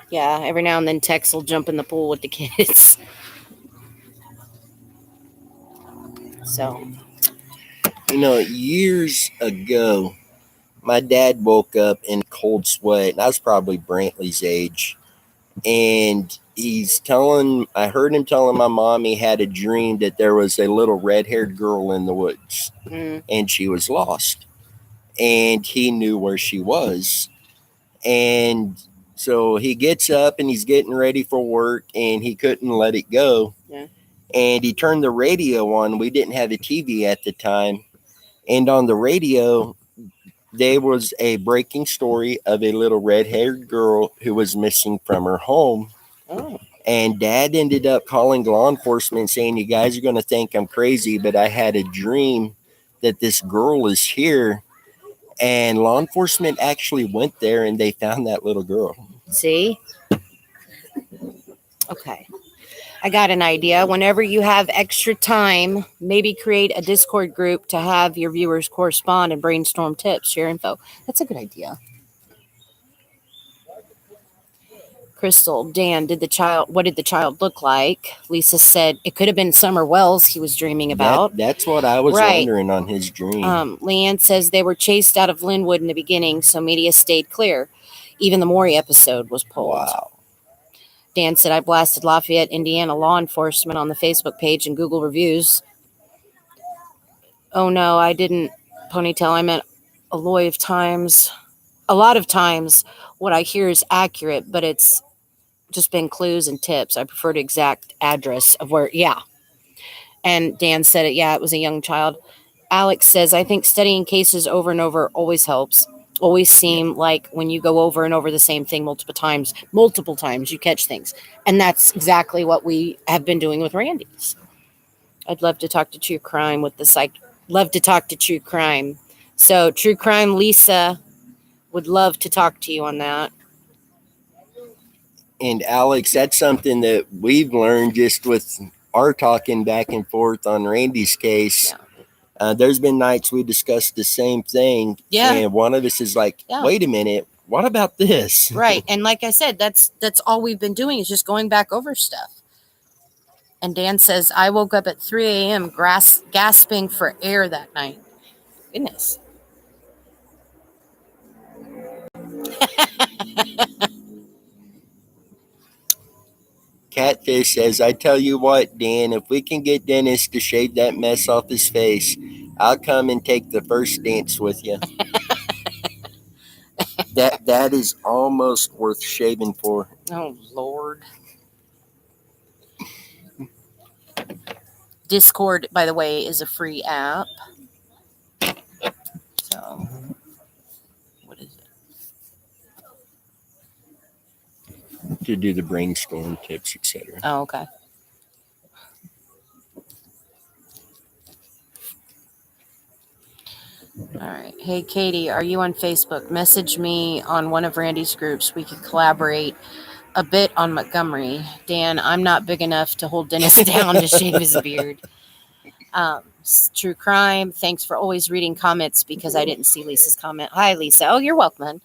Yeah, every now and then Tex will jump in the pool with the kids. So, Years ago, my dad woke up in a cold sweat, and I was probably Brantley's age. And I heard him telling my mom he had a dream that there was a little red haired girl in the woods and she was lost. And he knew where she was. And so he gets up and he's getting ready for work and he couldn't let it go. Yeah. And he turned the radio on. We didn't have a TV at the time. And on the radio, there was a breaking story of a little red haired girl who was missing from her home. oh, And Dad ended up calling law enforcement saying, "You guys are going to think I'm crazy, but I had a dream that this girl is here." And law enforcement actually went there and they found that little girl. see? Okay. I got an idea. Whenever you have extra time, maybe create a Discord group to have your viewers correspond and brainstorm tips, share info. That's a good idea. Crystal, Dan, what did the child look like? Lisa said it could have been Summer Wells he was dreaming about. That's what I was Right. wondering on his dream. Leanne says they were chased out of Linwood in the beginning, so media stayed clear. Even the Maury episode was pulled. Wow. Dan said, I blasted Lafayette, Indiana law enforcement on the Facebook page and Google reviews. Oh no, I didn't, Ponytail. I meant a lot of times what I hear is accurate, but it's just been clues and tips. I prefer the exact address of where, yeah. And Dan said it, yeah, it was a young child. Alex says, I think studying cases over and over always helps. Always seem like when you go over and over the same thing multiple times, you catch things. And that's exactly what we have been doing with Randy's. I'd love to talk to true crime with the love to talk to true crime. So true crime, Lisa would love to talk to you on that. And Alex, that's something that we've learned just with our talking back and forth on Randy's case. Yeah. There's been nights we discussed the same thing. Yeah. And one of us is like, wait a minute, what about this? Right. And like I said, that's all we've been doing is just going back over stuff. And Dan says, I woke up at 3 a.m. gasping for air that night. Goodness. Catfish says, I tell you what, Dan, if we can get Dennis to shave that mess off his face, I'll come and take the first dance with you. That is almost worth shaving for. Oh, Lord. Discord, by the way, is a free app. So, what is it? To do the brainstorm tips, etc. Oh, okay. All right. Hey, Katie, are you on Facebook? Message me on one of Randy's groups. We could collaborate a bit on Montgomery. Dan, I'm not big enough to hold Dennis down to shave his beard. True crime. Thanks for always reading comments because I didn't see Lisa's comment. Hi, Lisa. Oh, you're welcome, hon.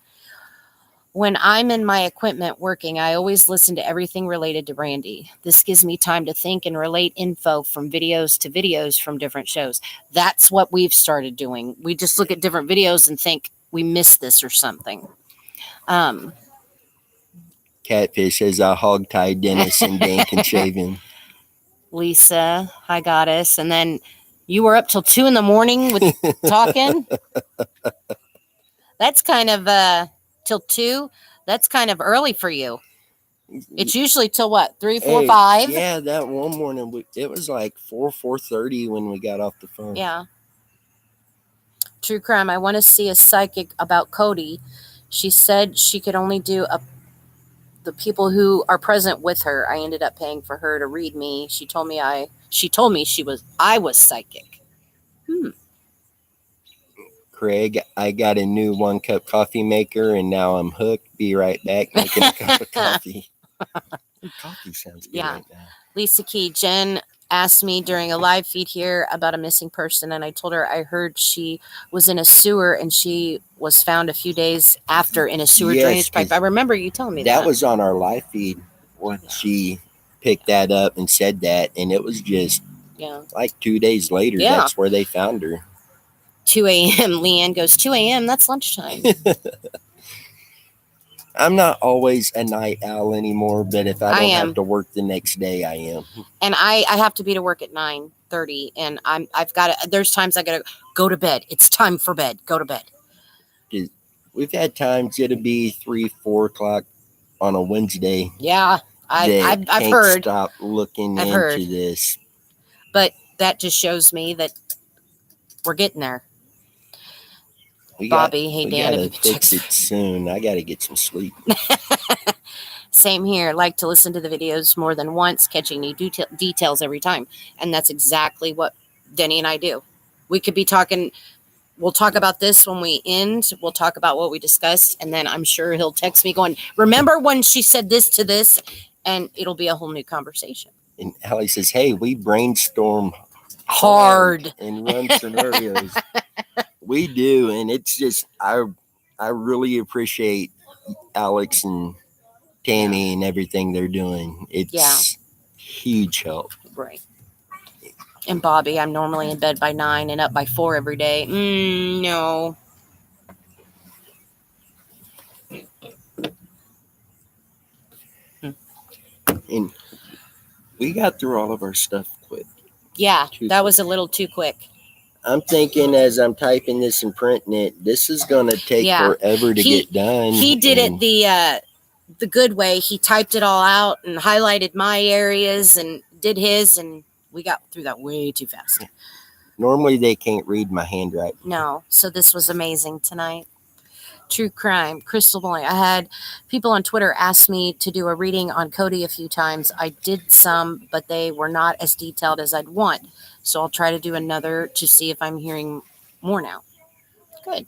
When I'm in my equipment working, I always listen to everything related to Randy. This gives me time to think and relate info from videos to videos from different shows. That's what we've started doing. We just look at different videos and think we missed this or something. Catfish says, I hog tie Dennis and Dan can shave him. Lisa, hi, goddess. And then you were up till 2 a.m. with talking. That's kind of till 2. That's kind of early for you. It's usually till what, 3, 4, Hey, 5? Yeah, that one morning it was like 4:30 when we got off the phone. Yeah. True crime. I want to see a psychic about Cody. She said she could only do the people who are present with her. I ended up paying for her to read me. She told me I was psychic. Craig, I got a new 1-cup coffee maker and now I'm hooked. Be right back making a cup of coffee. Coffee sounds good Yeah. right now. Lisa Key, Jen asked me during a live feed here about a missing person, and I told her I heard she was in a sewer and she was found a few days after in a sewer Yes, drainage pipe. 'cause I remember you telling me That that. was on our live feed when she picked that up and said that, and it was just Yeah. like 2 days later. Yeah. That's where they found her. 2 a.m. Leanne goes, 2 a.m. That's lunchtime. I'm not always a night owl anymore, but if I I don't am. have to work the next day, I am. And I have to be to work at 9:30, and I've got to, there's times I gotta go to bed. It's time for bed. Go to bed. We've had times it'll be 3, 4 o'clock on a Wednesday. Yeah. I've Can't heard. stop looking I've into heard. this. But that just shows me that we're getting there. We Bobby, hey we Dan, gotta if you fix it soon. I gotta get some sleep. Same here. Like to listen to the videos more than once, catching new details every time. And that's exactly what Denny and I do. We could be talking, we'll talk about this when we end. We'll talk about what we discussed. And then I'm sure he'll text me going, remember when she said this to this? And it'll be a whole new conversation. And Allie says, "Hey, we brainstorm Hard. and run scenarios." We do, and it's just I really appreciate Alex and Tammy and everything they're doing. It's huge help. Right. And Bobby, I'm normally in bed by 9 and up by 4 every day. No. And we got through all of our stuff quick. Yeah, that was a little too quick. I'm thinking as I'm typing this and printing it, this is gonna take forever to get done. He did it the good way. He typed it all out and highlighted my areas and did his, and we got through that way too fast. Normally they can't read my handwriting. No, so this was amazing tonight. True crime, Crystal Boy. I had people on Twitter ask me to do a reading on Cody a few times. I did some, but they were not as detailed as I'd want. So I'll try to do another to see if I'm hearing more now. Good.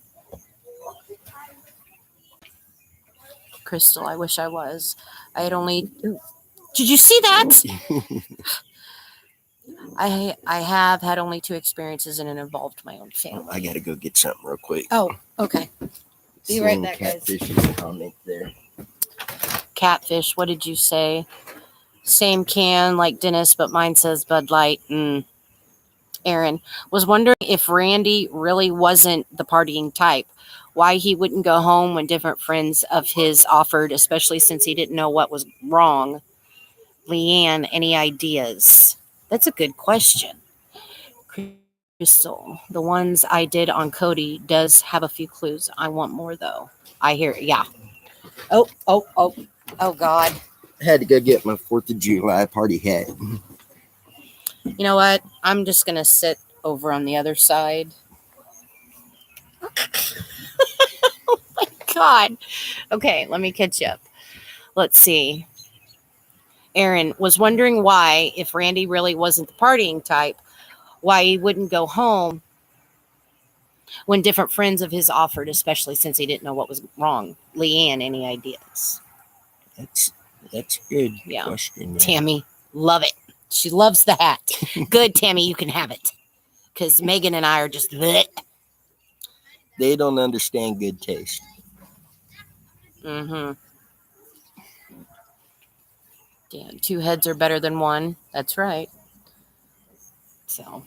Crystal, I wish I was. I had only... Did you see that? I have had only 2 experiences and it involved my own family. I gotta go get something real quick. Oh, okay. Be right Seeing back, guys. Catfish in the comment there. Catfish, what did you say? Same can like Dennis, but mine says Bud Light. Aaron was wondering if Randy really wasn't the partying type, why he wouldn't go home when different friends of his offered, especially since he didn't know what was wrong. Leanne, any ideas? That's a good question. Crystal, the ones I did on Cody does have a few clues. I want more though. I hear it. Yeah. Oh God. I had to go get my 4th of July party hat. You know what? I'm just going to sit over on the other side. Oh my God. Okay, let me catch up. Let's see. Aaron was wondering why, if Randy really wasn't the partying type, why he wouldn't go home when different friends of his offered, especially since he didn't know what was wrong. Leanne, any ideas? That's a good Yeah. question. Tammy, love it. She loves the hat. Good, Tammy, you can have it. Because Megan and I are just... bleh. They don't understand good taste. Mm-hmm. Yeah, 2 heads are better than 1. That's right. So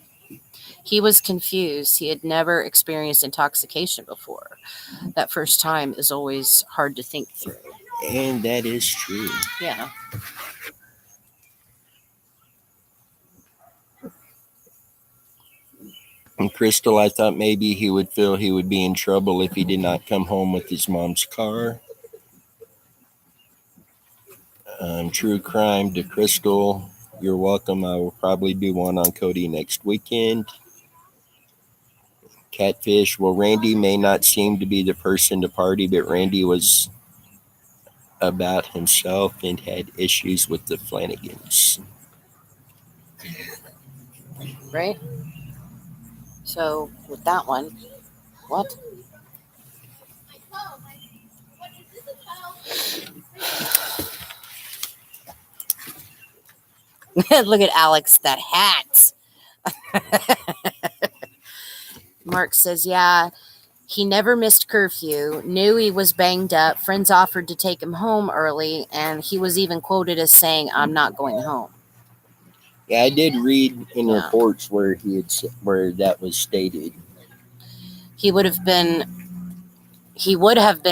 he was confused. He had never experienced intoxication before. That first time is always hard to think through. And that is true. Yeah. And Crystal, I thought maybe he would feel he would be in trouble if he did not come home with his mom's car. true crime to Crystal. You're welcome. I will probably do one on Cody next weekend. Catfish. Well, Randy may not seem to be the person to party, but Randy was about himself and had issues with the Flanagans. Right? So with that one, what? Look at Alex, that hat. Mark says, yeah, he never missed curfew, knew he was banged up. Friends offered to take him home early, and he was even quoted as saying, I'm not going home. Yeah, I did read in Yeah. reports where where that was stated. He would have been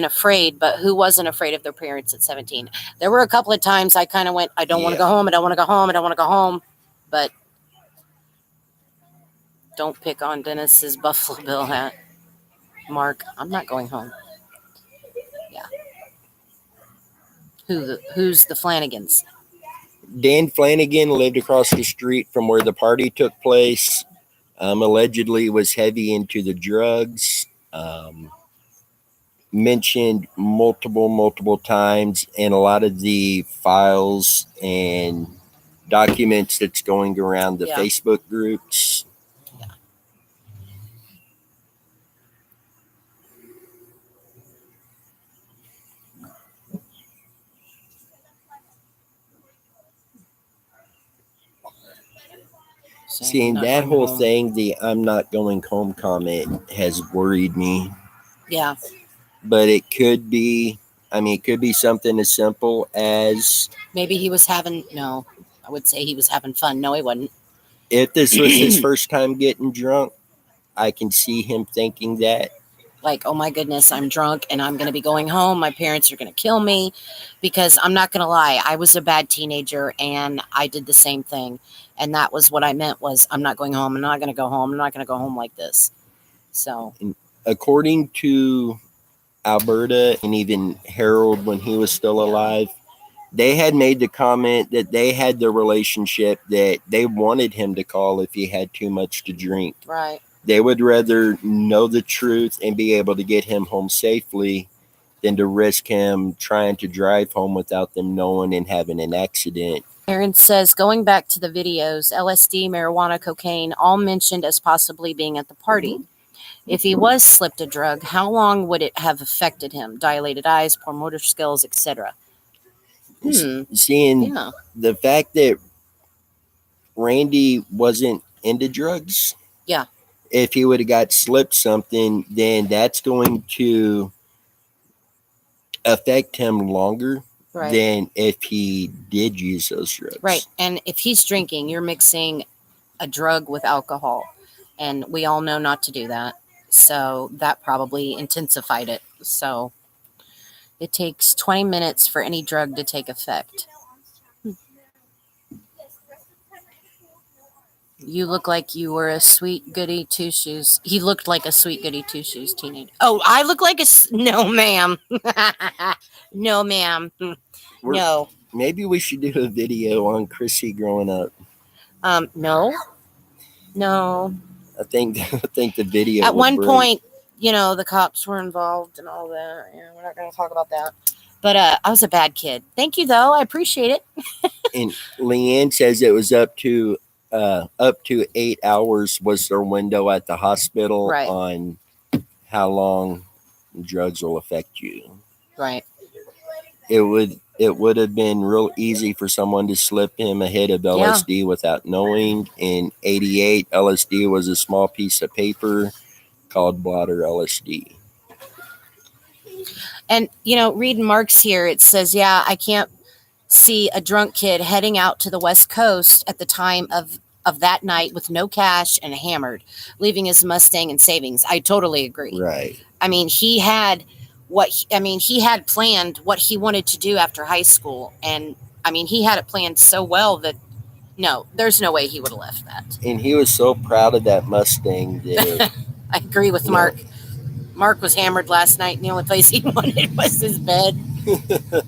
afraid, but who wasn't afraid of their parents at 17? There were a couple of times I kind of went, I don't want to go home. I don't want to go home. I don't want to go home. But don't pick on Dennis's Buffalo Bill hat. Mark, I'm not going home. Yeah. Who's the Flanagans? Dan Flanagan lived across the street from where the party took place. Allegedly was heavy into the drugs. Mentioned multiple times in a lot of the files and documents that's going around the Facebook groups. Yeah. Seeing that whole thing, the I'm not going home comment has worried me. Yeah. But it could be, it could be something as simple as maybe he was having, no, I would say he was having fun. No, he wasn't. If this was his first time getting drunk, I can see him thinking that. Like, oh my goodness, I'm drunk and I'm going to be going home. My parents are going to kill me, because I'm not going to lie. I was a bad teenager and I did the same thing. And that was what I meant was, I'm not going home. I'm not going to go home. I'm not going to go home like this. So, according to Alberta and even Harold, when he was still alive, they had made the comment that they had the relationship that they wanted him to call if he had too much to drink. right. They would rather know the truth and be able to get him home safely than to risk him trying to drive home without them knowing and having an accident. Aaron says, going back to the videos, LSD, marijuana, cocaine, all mentioned as possibly being at the party. If he was slipped a drug, how long would it have affected him? Dilated eyes, poor motor skills, etc. Seeing the fact that Randy wasn't into drugs. Yeah. If he would have got slipped something, then that's going to affect him longer than if he did use those drugs. Right. And if he's drinking, you're mixing a drug with alcohol. And we all know not to do that. So that probably intensified it. So it takes 20 minutes for any drug to take effect. You look like you were a sweet goody two shoes. He looked like a sweet goody two shoes teenager. Oh, I look like no, ma'am. No, ma'am. No. Maybe we should do a video on Chrissy growing up. No. I think the video. At one point, the cops were involved and all that. We're not going to talk about that. But I was a bad kid. Thank you, though. I appreciate it. And Leanne says it was up to 8 hours was their window at the hospital on how long drugs will affect you. Right. It would have been real easy for someone to slip him a hit of LSD without knowing. In 88, LSD was a small piece of paper called blotter LSD. And, reading Mark's here, it says, I can't see a drunk kid heading out to the West Coast at the time of that night with no cash and hammered, leaving his Mustang and savings. I totally agree. Right. I mean, he had planned what he wanted to do after high school. And I mean, he had it planned so well that no, there's no way he would have left that. And he was so proud of that Mustang that I agree with Mark. Mark was hammered last night, and the only place he wanted was his bed.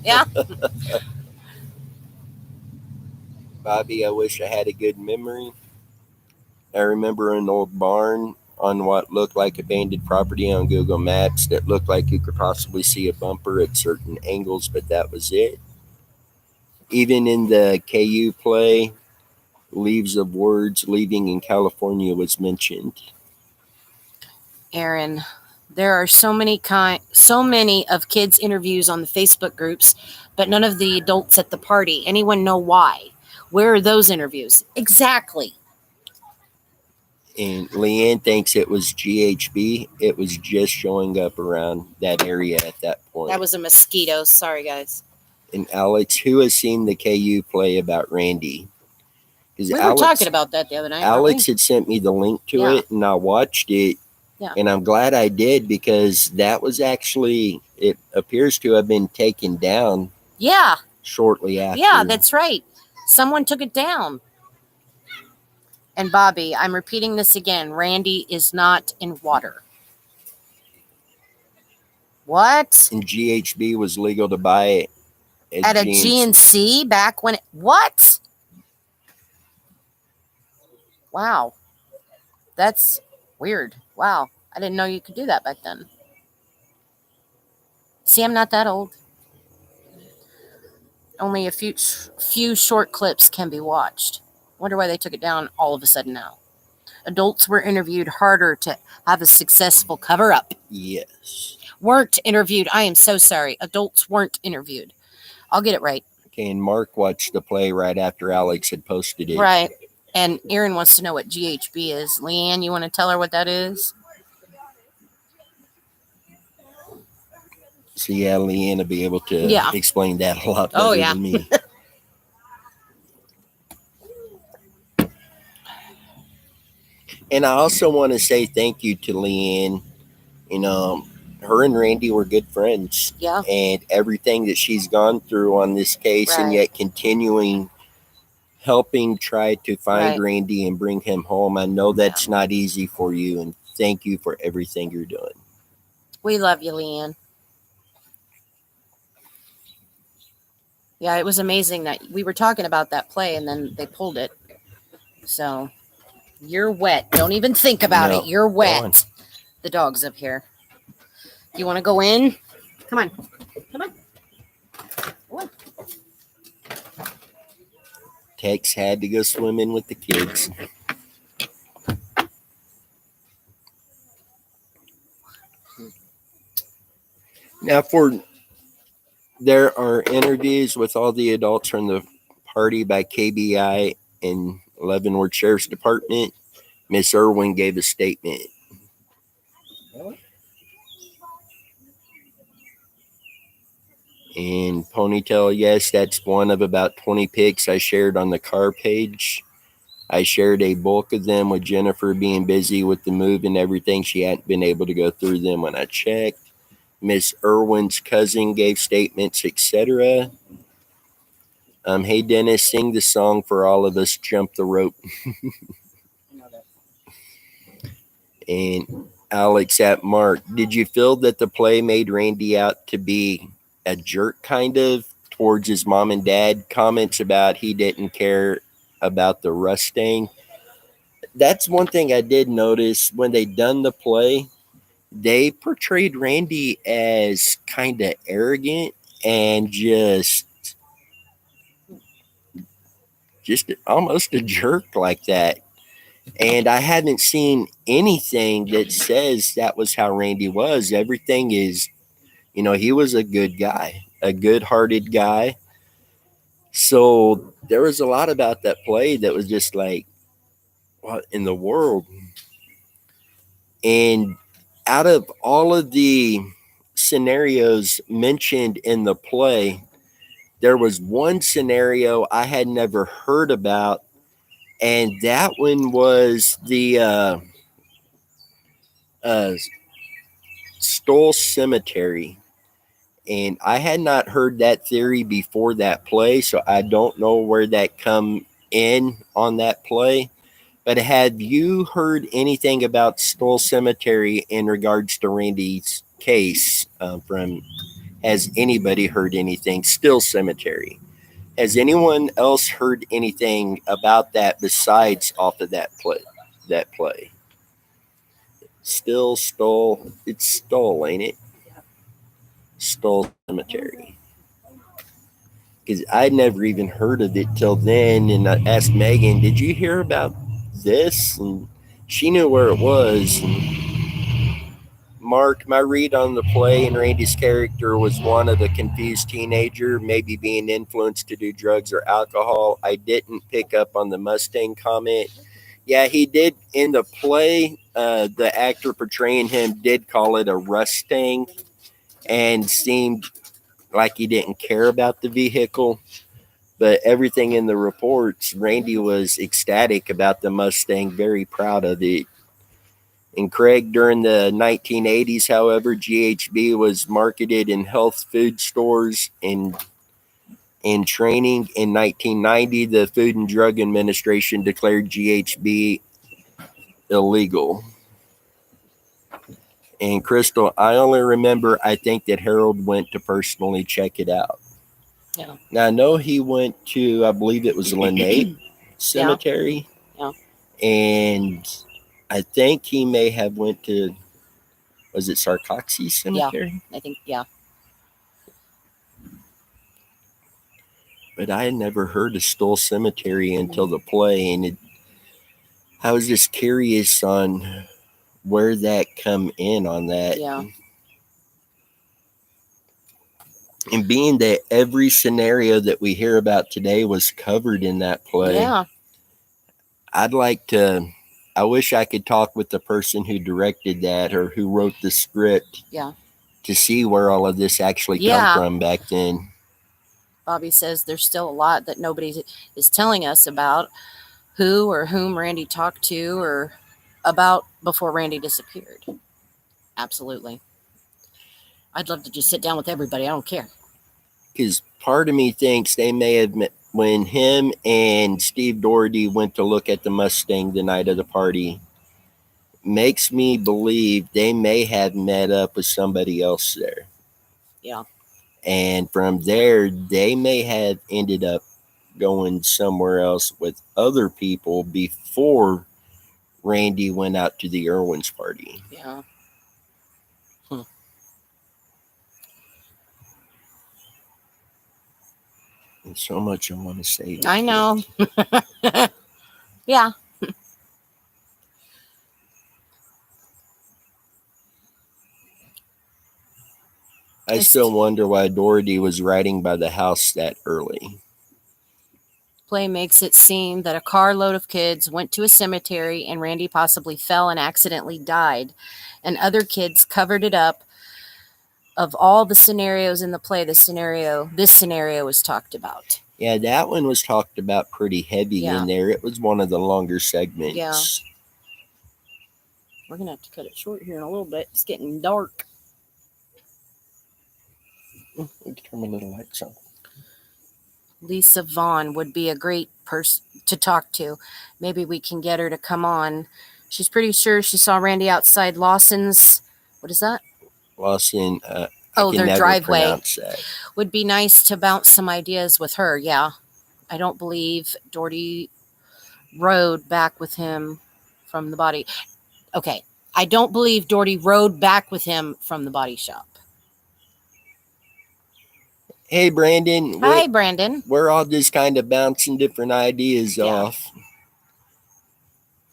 Yeah. Bobby, I wish I had a good memory. I remember an old barn on what looked like abandoned property on Google Maps that looked like you could possibly see a bumper at certain angles, but that was it. Even in the KU play, Leaves of Words, Leaving in California was mentioned. Aaron, there are so many of kids' interviews on the Facebook groups, but none of the adults at the party. Anyone know why? Where are those interviews? Exactly. And Leanne thinks it was GHB. It was just showing up around that area at that point. That was a mosquito. Sorry, guys. And Alex, who has seen the KU play about Randy? We were talking about that the other night. Alex had sent me the link to it, and I watched it. Yeah. And I'm glad I did, because that was actually, it appears to have been taken down. Yeah. Shortly after. Yeah, that's right. Someone took it down. And Bobby, I'm repeating this again. Randy is not in water. What? And GHB was legal to buy at a GNC back when what? Wow. That's weird. Wow. I didn't know you could do that back then. See, I'm not that old. Only a few short clips can be watched. Wonder why they took it down all of a sudden now. Adults were interviewed harder to have a successful cover-up. Yes. Weren't interviewed. I am so sorry. Adults weren't interviewed. I'll get it right. Okay, and Mark watched the play right after Alex had posted it. Right. And Aaron wants to know what GHB is. Leanne, you want to tell her what that is? So yeah, Leanne will be able to explain that a lot better than me. And I also want to say thank you to Leanne. You know, her and Randy were good friends. Yeah. And everything that she's gone through on this case, and yet continuing helping try to find Randy and bring him home. I know that's not easy for you, and thank you for everything you're doing. We love you, Leanne. Yeah, it was amazing that we were talking about that play and then they pulled it. So you're wet. Don't even think about it. You're wet. The dog's up here. You want to go in? Come on. Come on. Come on. Tex had to go swimming with the kids. Now, there are interviews with all the adults from the party by KBI and Leavenworth Sheriff's Department. Miss Irwin gave a statement. And Ponytail, yes, that's one of about 20 pics I shared on the car page. I shared a bulk of them with Jennifer being busy with the move and everything. She hadn't been able to go through them when I checked. Miss Irwin's cousin gave statements, etc. Hey, Dennis, sing the song for all of us, Jump the Rope. And Alex at Mark, did you feel that the play made Randy out to be a jerk kind of towards his mom and dad? Comments about he didn't care about the rust stain. That's one thing I did notice when they done the play. They portrayed Randy as kind of arrogant and just almost a jerk like that. And I haven't seen anything that says that was how Randy was. Everything is, he was a good guy, a good-hearted guy. So there was a lot about that play that was just like, what in the world? And out of all of the scenarios mentioned in the play, there was one scenario I had never heard about, and that one was the Stoll Cemetery. And I had not heard that theory before that play, so I don't know where that come in on that play. But have you heard anything about Stoll Cemetery in regards to Randy's case? Has anybody heard anything? Still Cemetery. Has anyone else heard anything about that besides off of that play? That play. Still Stoll. It's Stoll, ain't it? Stoll Cemetery. Because I'd never even heard of it till then. And I asked Megan, "Did you hear about this?" And she knew where it was. And Mark, my read on the play and Randy's character was one of a confused teenager, maybe being influenced to do drugs or alcohol. I didn't pick up on the Mustang comment. Yeah, he did in the play. The actor portraying him did call it a Rustang and seemed like he didn't care about the vehicle. But everything in the reports, Randy was ecstatic about the Mustang, very proud of it. And Craig, during the 1980s, however, GHB was marketed in health food stores and training. In 1990, the Food and Drug Administration declared GHB illegal. And Crystal, I only remember, I think that Harold went to personally check it out. Yeah. Now, I know he went to, I believe it was Lene Cemetery. Yeah. And I think he may have went to, was it Sarcoxy Cemetery? I think, yeah. But I had never heard of Stoll Cemetery until the play. And I was just curious on where that come in on that. Yeah. And being that every scenario that we hear about today was covered in that play, Yeah. I'd like to, I wish I could talk with the person who directed that or who wrote the script. Yeah. To see where all of this actually Yeah. come from back then. Bobby says there's still a lot that nobody is telling us about who or whom Randy talked to or about before Randy disappeared. Absolutely. I'd love to just sit down with everybody. I don't care. Because part of me thinks they may have met when him and Steve Doherty went to look at the Mustang the night of the party. Makes me believe they may have met up with somebody else there. Yeah. And from there, they may have ended up going somewhere else with other people before Randy went out to the Irwin's party. Yeah. And so much I want to say. I know. Yeah. I still wonder why Doherty was riding by the house that early. Play makes it seem that a carload of kids went to a cemetery and Randy possibly fell and accidentally died, and other kids covered it up. Of all the scenarios in the play, this scenario was talked about. Yeah, that one was talked about pretty heavy in there. It was one of the longer segments. Yeah. We're going to have to cut it short here in a little bit. It's getting dark. We can turn my little lights on. Lisa Vaughn would be a great person to talk to. Maybe we can get her to come on. She's pretty sure she saw Randy outside Lawson's. What is that? Lawson. Their driveway. Would be nice to bounce some ideas with her. Yeah. I don't believe Doherty rode back with him from the body. Okay. I don't believe Doherty rode back with him from the body shop. Hey, Brandon. Hi, Brandon. We're all just kind of bouncing different ideas off.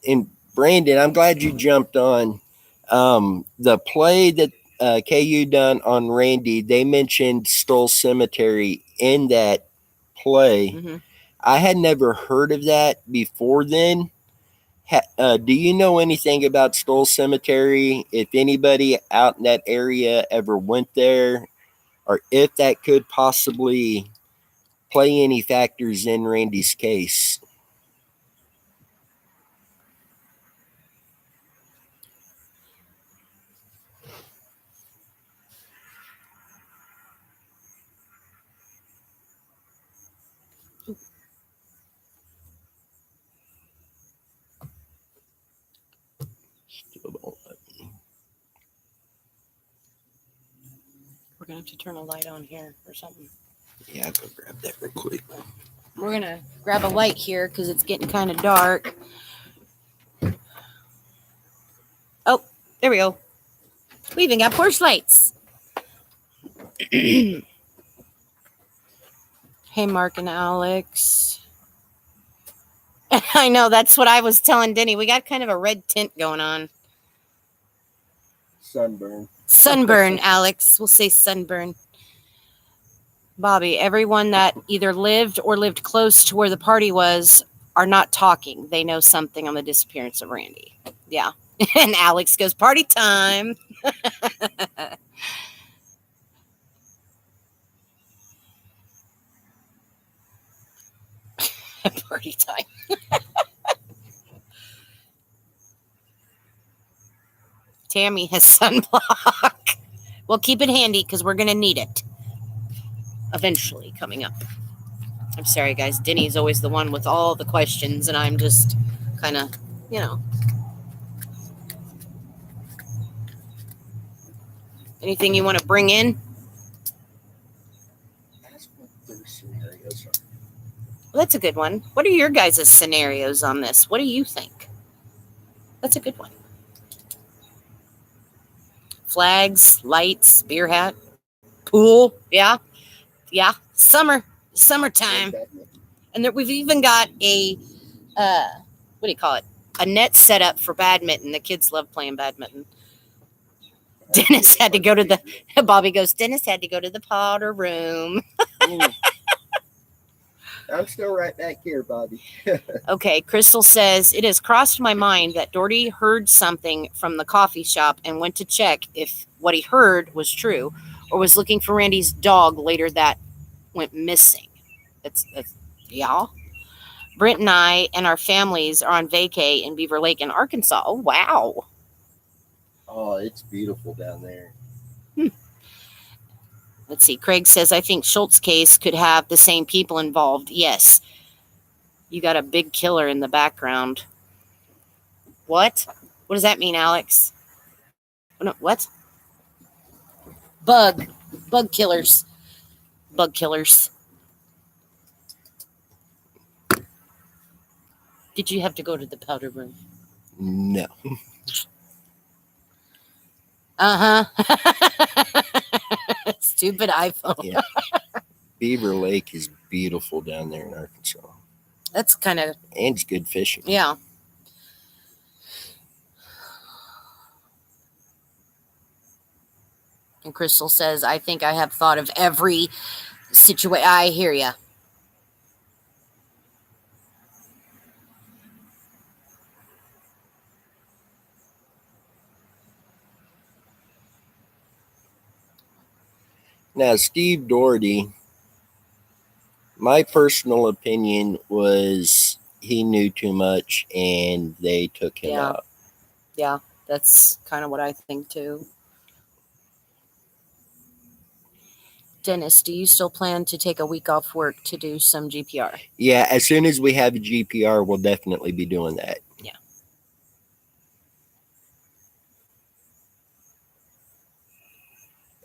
And Brandon, I'm glad you jumped on. The play that KU done on Randy, they mentioned Stoll Cemetery in that play. Mm-hmm. I had never heard of that before then. Do you know anything about Stoll Cemetery? If anybody out in that area ever went there, or if that could possibly play any factors in Randy's case? Still don't let me. We're going to have to turn a light on here or something. Yeah, I'll go grab that real quick. We're gonna grab a light here because it's getting kind of dark. Oh, there we go. We even got porch lights. Hey, Mark and Alex. I know, that's what I was telling Denny. We got kind of a red tint going on. Sunburn. Sunburn, Alex. We'll say sunburn. Bobby, everyone that either lived or lived close to where the party was are not talking. They know something on the disappearance of Randy. Yeah. And Alex goes, party time. Party time. Tammy has sunblock. Well, keep it handy because we're going to need it eventually coming up. I'm sorry, guys. Denny's always the one with all the questions, and I'm just kind of, you know. Anything you want to bring in? Well, that's a good one. What are your guys' scenarios on this? What do you think? That's a good one. Flags, lights, beer hat, pool. Yeah. Yeah. Summertime. And there, we've even got a, what do you call it? A net set up for badminton. The kids love playing badminton. Dennis had to go to the, Bobby goes, Dennis had to go to the powder room. I'm still right back here, Bobby. Okay, Crystal says, it has crossed my mind that Doherty heard something from the coffee shop and went to check if what he heard was true or was looking for Randy's dog later that went missing. That's yeah. Brent and I and our families are on vacay in Beaver Lake in Arkansas. Oh, wow. Oh, it's beautiful down there. Let's see. Craig says, I think Schultz case could have the same people involved. Yes. You got a big killer in the background. What? What does that mean, Alex? No, what? Bug killers. Bug killers. Did you have to go to the powder room? No. Stupid iPhone. Yeah. Beaver Lake is beautiful down there in Arkansas. That's kind of, and it's good fishing. yeah. And Crystal says, I think I have thought of every situation. I hear ya. Now, Steve Doherty, my personal opinion was he knew too much and they took him Yeah. out. Yeah, that's kind of what I think too. Dennis, do you still plan to take a week off work to do some GPR? Yeah, as soon as we have a GPR, we'll definitely be doing that. Yeah.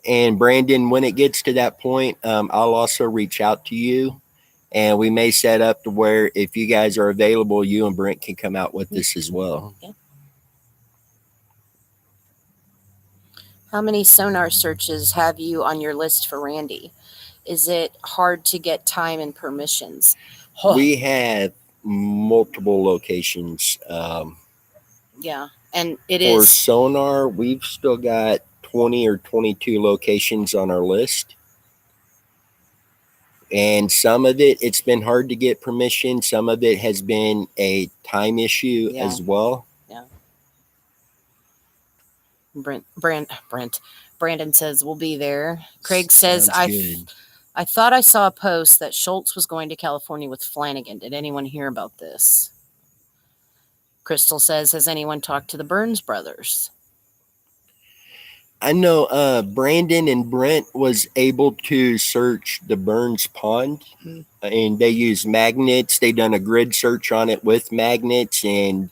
And Brandon, when it gets to that point, I'll also reach out to you, and we may set up to where if you guys are available, you and Brent can come out with this as well. Yeah. How many sonar searches have you on your list for Randy? Is it hard to get time and permissions? We have multiple locations. Yeah, and it For is. sonar, we've still got 20 or 22 locations on our list. And some of it, it's been hard to get permission. Some of it has been a time issue as well. Yeah. Brandon says we'll be there. Craig says, I thought I saw a post that Schultz was going to California with Flanagan. Did anyone hear about this? Crystal says, has anyone talked to the Burns brothers? I know Brandon and Brent was able to search the Burns Pond, and they used magnets. They done a grid search on it with magnets, and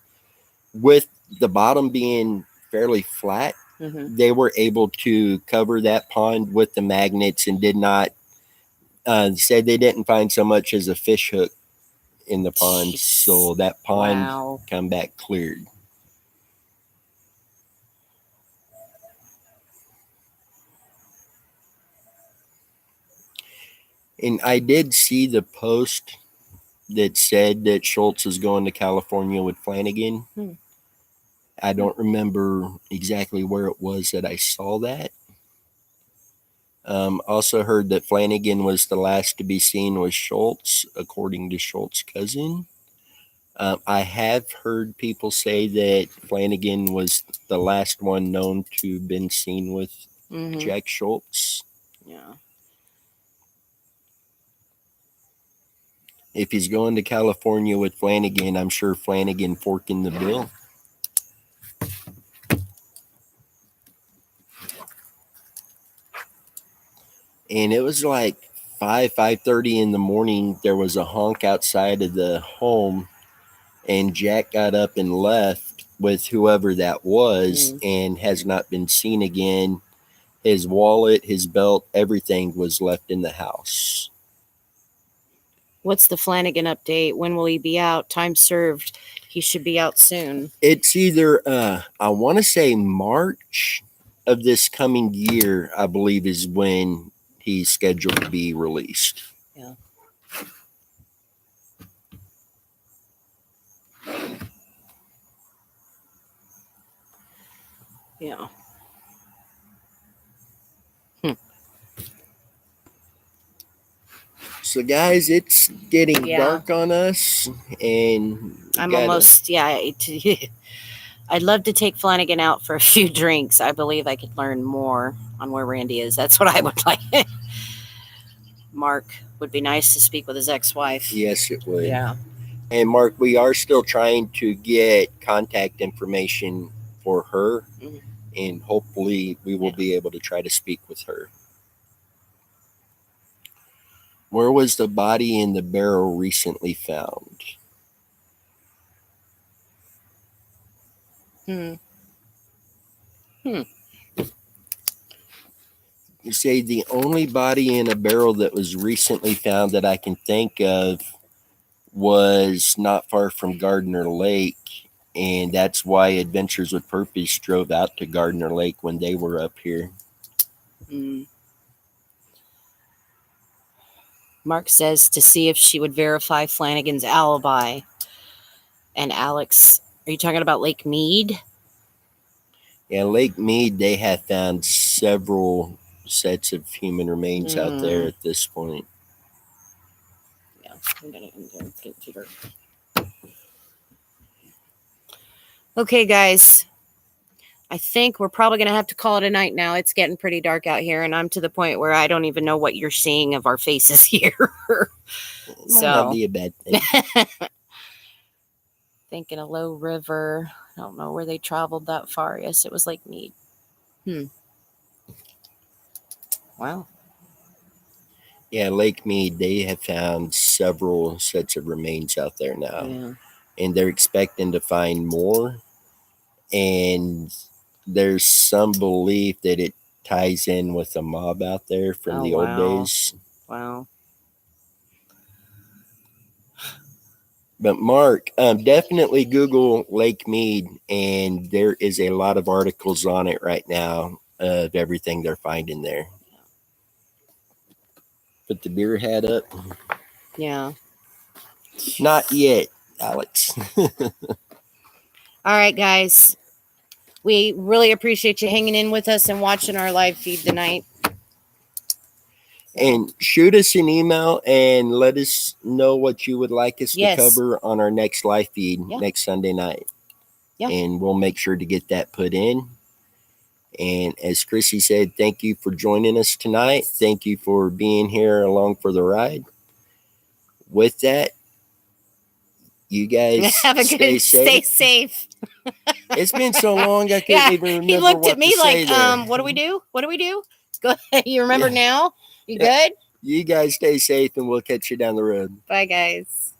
with the bottom being fairly flat, they were able to cover that pond with the magnets and did not Said they didn't find so much as a fish hook in the pond, Jeez. so that pond Wow. come back cleared. And I did see the post that said that Schultz is going to California with Flanagan. Hmm. I don't remember exactly where it was that I saw that. Also heard that Flanagan was the last to be seen with Schultz, according to Schultz's cousin. I have heard people say that Flanagan was the last one known to have been seen with Mhm. Jack Schultz. Yeah. If he's going to California with Flanagan, I'm sure Flanagan forking the bill. And it was like 5:30 in the morning. There was a honk outside of the home, and Jack got up and left with whoever that was, and has not been seen again. His wallet, his belt, everything was left in the house. What's the Flanagan update? When will he be out? Time served. He should be out soon. It's either I want to say March of this coming year, I believe, is when he's scheduled to be released. Yeah. Yeah. So, guys, it's getting Yeah. dark on us, and I'm gotta- almost, yeah. I'd love to take Flanagan out for a few drinks. I believe I could learn more on where Randy is. That's what I would like. Mark would be nice to speak with his ex-wife. Yes, it would. Yeah. And Mark, we are still trying to get contact information for her, Mhm. and hopefully we will be able to try to speak with her. Where was the body in the barrel recently found? Hmm. You say the only body in a barrel that was recently found that I can think of was not far from Gardner Lake, and that's why Adventures with Purpose drove out to Gardner Lake when they were up here. Mm. Mark says to see if she would verify Flanagan's alibi. And Alex, are you talking about Lake Mead? Yeah, Lake Mead, they have found several sets of human remains out there at this point. Yeah, I'm gonna get to her. Okay, guys. I think we're probably going to have to call it a night now. It's getting pretty dark out here, and I'm to the point where I don't even know what you're seeing of our faces here. It might not be a bad thing. Thinking of Low River. I don't know where they traveled that far. Yes, it was Lake Mead. Wow. Yeah, Lake Mead, they have found several sets of remains out there now. Yeah. And they're expecting to find more. And there's some belief that it ties in with a mob out there from the old days. Wow. But Mark, definitely Google Lake Mead, and there is a lot of articles on it right now of everything they're finding there. Put the beer hat up. Yeah. Not yet, Alex. All right, guys. We really appreciate you hanging in with us and watching our live feed tonight. And shoot us an email and let us know what you would like us Yes. to cover on our next live feed Yeah. next Sunday night. Yeah. And we'll make sure to get that put in. And as Chrissy said, thank you for joining us tonight. Thank you for being here along for the ride. With that, you guys Have a stay good safe. stay safe. It's been so long I can't Yeah, even remember. he looked what at me to say like, there. what do we do? What do we do? Go ahead. You remember Yeah. now? You Yeah. good? You guys stay safe, and we'll catch you down the road. Bye, guys.